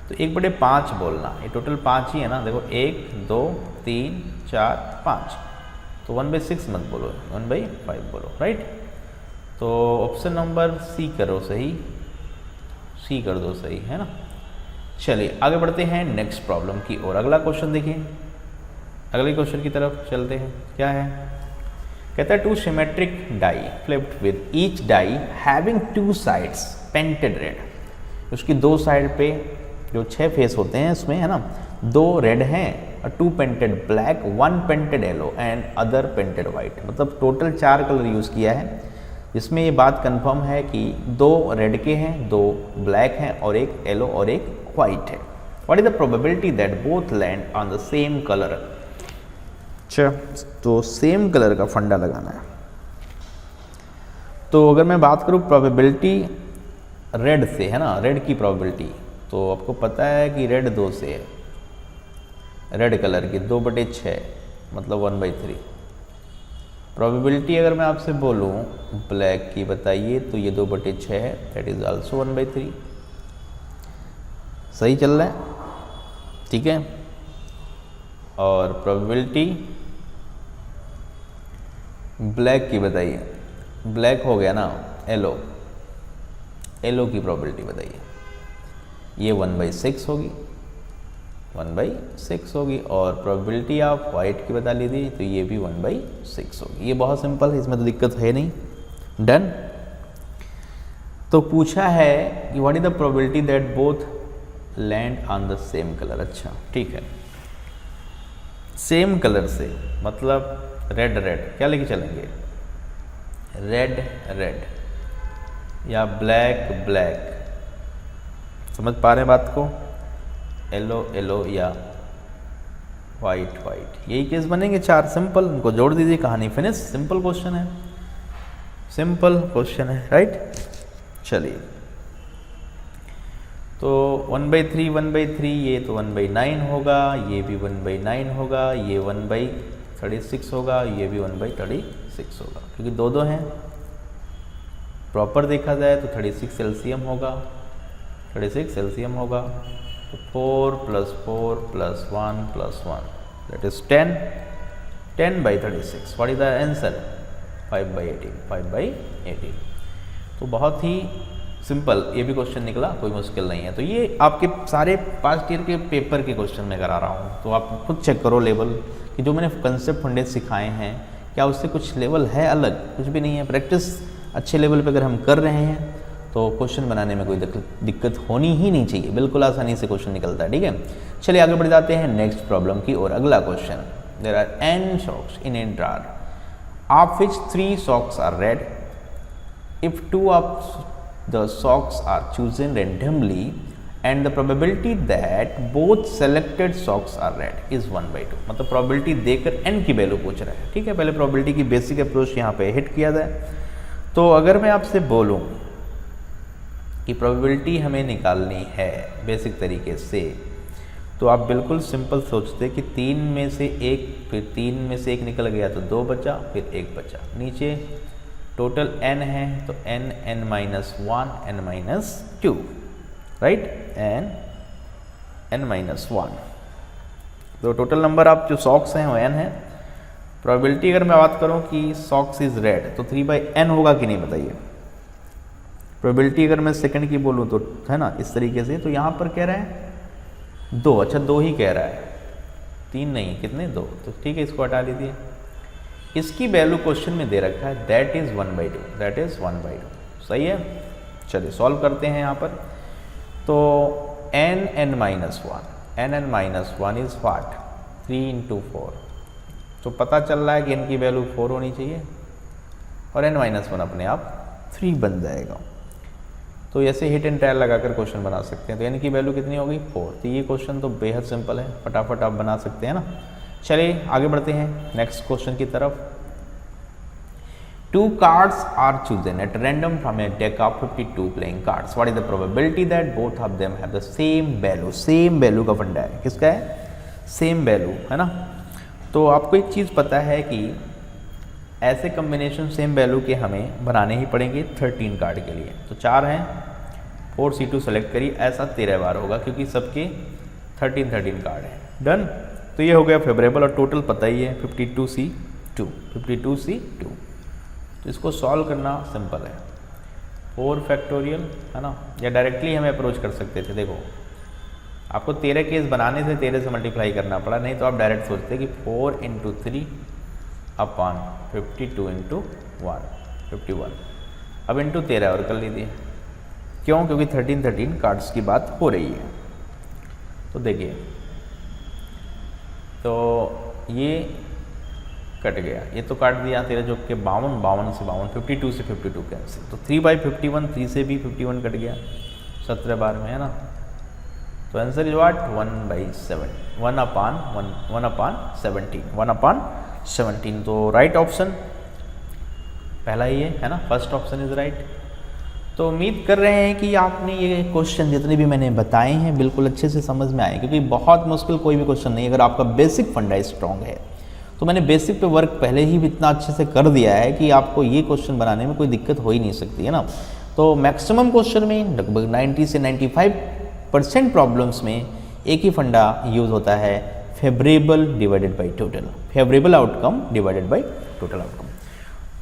तो 1/5 बोलना, ये टोटल 5 ही है ना, देखो 1 2 3 4 5, तो 1/6 मत बोलो, 1/5 बोलो, राइट। तो ऑप्शन नंबर सी करो सही, सी कर दो सही, है ना। चलिए आगे बढ़ते हैं नेक्स्ट प्रॉब्लम की ओर। अगला क्वेश्चन देखिए, अगले क्वेश्चन की तरफ चलते हैं। क्या है, कहता है 2 symmetric die flipped with each die having 2 sides painted red. उसकी 2 साइड पे जो 6 फेस होते हैं उसमें, है ना, 2 रेड हैं और 2 painted black, 1 painted yellow and other painted white, मतलब टोटल 4 कलर यूज़ किया है, जिसमें ये बात कंफर्म है कि 2 रेड के हैं, 2 ब्लैक हैं और 1 येलो और 1 वाइट है। What is the probability that both land on the same colour? अच्छा, तो सेम कलर का फंडा लगाना है। तो अगर मैं बात करूँ प्रोबेबिलिटी रेड से, है ना, रेड की प्रोबेबिलिटी, तो आपको पता है कि रेड 2 से है, रेड कलर की 2/6 मतलब 1/3। प्रोबेबिलिटी अगर मैं आपसे बोलूँ ब्लैक की बताइए, तो ये 2/6 है, दैट इज आल्सो 1/3। सही चल रहा है, ठीक है। और प्रोबेबिलिटी ब्लैक की बताइए, ब्लैक हो गया ना, येलो, येलो की प्रोबेबिलिटी बताइए, ये 1/6 होगी, 1/6 होगी। और प्रोबेबिलिटी ऑफ वाइट की बता लीजिए, तो ये भी 1/6 होगी। ये बहुत सिंपल है, इसमें तो दिक्कत है नहीं, डन। तो पूछा है कि what is the probability that both land on the same colour. अच्छा ठीक है, सेम कलर से मतलब रेड रेड, क्या लेके चलेंगे, रेड रेड या ब्लैक ब्लैक, समझ पा रहे हैं बात को, येलो येलो या वाइट वाइट, यही केस बनेंगे 4 सिंपल, उनको जोड़ दीजिए, कहानी फिनिश। सिंपल क्वेश्चन है, सिंपल क्वेश्चन है, राइट। चलिए तो 1/3 1/3 ये तो 1/9 होगा, ये भी 1/9 होगा, ये 1/36 होगा, ये भी 1/36 होगा, क्योंकि दो दो हैं। प्रॉपर देखा जाए तो 36 एलसीएम होगा, 36 एलसीएम होगा, तो 4 + 4 + 1 + 1 that is 10, 10/36। What is the answer? 5/18, 5/18। तो बहुत ही सिंपल ये भी क्वेश्चन निकला, कोई मुश्किल नहीं है। तो ये आपके सारे पास्ट ईयर के पेपर के क्वेश्चन मैं करा रहा हूँ, तो आप खुद चेक करो लेवल कि जो मैंने कंसेप्ट फंडेज सिखाए हैं क्या उससे कुछ लेवल है अलग, कुछ भी नहीं है। प्रैक्टिस अच्छे लेवल पे अगर हम कर रहे हैं तो क्वेश्चन बनाने में कोई दिक्कत होनी ही नहीं चाहिए, बिल्कुल आसानी से क्वेश्चन निकलता है। ठीक है, चलिए आगे बढ़ जाते हैं नेक्स्ट प्रॉब्लम की और। अगला question, there are n socks in a jar of which 3 socks are red. If 2 of the socks are chosen randomly and the probability that both selected socks are red is 1/2। मतलब probability देकर n की value पूछ रहा है। ठीक है, पहले probability की बेसिक अप्रोच यहाँ पे हिट किया जाए। तो अगर मैं आपसे बोलूँ कि probability हमें निकालनी है बेसिक तरीके से, तो आप बिल्कुल सिंपल सोचते कि 3 में से 1, फिर 3 में से 1 निकल गया तो 2 बचा, फिर 1 बचा। नीचे टोटल n है तो n n-1 n-2, right, n-1। तो टोटल नंबर आप जो सॉक्स हैं वो n है। प्रोबेबिलिटी अगर मैं बात करूं कि सॉक्स इज रेड तो 3/n होगा कि नहीं बताइए। प्रोबेबिलिटी अगर मैं सेकंड की बोलूं तो है ना इस तरीके से, तो यहाँ पर कह रहा है 2, अच्छा 2 ही कह रहा है, 3 नहीं, कितने 2, तो ठीक है इसको हटा लीजिए। इसकी वैल्यू क्वेश्चन में दे रखा है दैट इज 1/2, दैट इज 1/2, सही है। चलिए सॉल्व करते हैं यहाँ पर। तो n-1 n-1 इज व्हाट, 3 × 4, तो पता चल रहा है कि n की वैल्यू 4 होनी चाहिए और n-1 अपने आप 3 बन जाएगा। तो ऐसे हिट एंड ट्रायल लगाकर क्वेश्चन बना सकते हैं। तो n की वैल्यू कितनी होगी 4। तो ये क्वेश्चन तो बेहद सिंपल है, फटाफट आप बना सकते हैं ना। चलिए आगे बढ़ते हैं नेक्स्ट क्वेश्चन की तरफ। 2 cards are chosen at random from a deck of 52 playing cards. What is the probability that both of them have the same value? Same value का फंडा है, किसका है, सेम वैल्यू, है ना। तो आपको एक चीज़ पता है कि ऐसे कम्बिनेशन सेम वैल्यू के हमें बनाने ही पड़ेंगे 13 कार्ड के लिए। तो 4 हैं, 4C2 सेलेक्ट करिए, ऐसा 13 बार होगा क्योंकि सबके 13 कार्ड हैं। डन, तो ये हो गया फेवरेबल और टोटल पता ही है 52C2, 52C2। तो इसको सॉल्व करना सिंपल है, 4 फैक्टोरियल, है ना, या डायरेक्टली हमें अप्रोच कर सकते थे। देखो आपको 13 केस बनाने से 13 से मल्टीप्लाई करना पड़ा, नहीं तो आप डायरेक्ट सोचते कि 4 × 3 अपॉन 52 × 1 51। अब इंटू 13 और कर लीजिए, क्यों, क्योंकि 13 कार्ड्स की बात हो रही है। तो देखिए, तो ये कट गया, ये तो काट दिया 13 जो के 52 से 52, 52 से 52 कैंसिल। तो 3/51, 3 से भी 51 कट गया 17 बार में, है ना। तो आंसर इज व्हाट, 1/7, 1/17। तो राइट ऑप्शन पहला ही है ना, फर्स्ट ऑप्शन इज राइट। तो उम्मीद कर रहे हैं कि आपने ये क्वेश्चन जितने भी मैंने बताए हैं बिल्कुल अच्छे से समझ में आए, क्योंकि बहुत मुश्किल कोई भी क्वेश्चन नहीं। अगर आपका बेसिक फंडा स्ट्रॉन्ग है तो मैंने बेसिक पे वर्क पहले ही इतना अच्छे से कर दिया है कि आपको ये क्वेश्चन बनाने में कोई दिक्कत हो ही नहीं सकती, है ना। तो मैक्सिमम क्वेश्चन में लगभग 90 से 95% प्रॉब्लम्स में एक ही फंडा यूज़ होता है, favourable divided by total, favourable outcome divided by total outcome.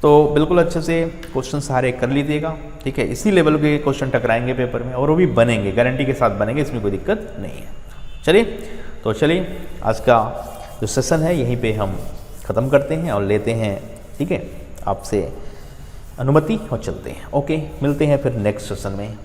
तो बिल्कुल अच्छे से क्वेश्चन सारे कर लीजिएगा, ठीक है। इसी लेवल के क्वेश्चन टकराएंगे पेपर में और वो भी बनेंगे, गारंटी के साथ बनेंगे, इसमें कोई दिक्कत नहीं है। चलिए आज का जो सेशन है यहीं पे हम ख़त्म करते हैं और लेते हैं, ठीक है, आपसे अनुमति और चलते हैं। ओके, मिलते हैं फिर नेक्स्ट सेशन में।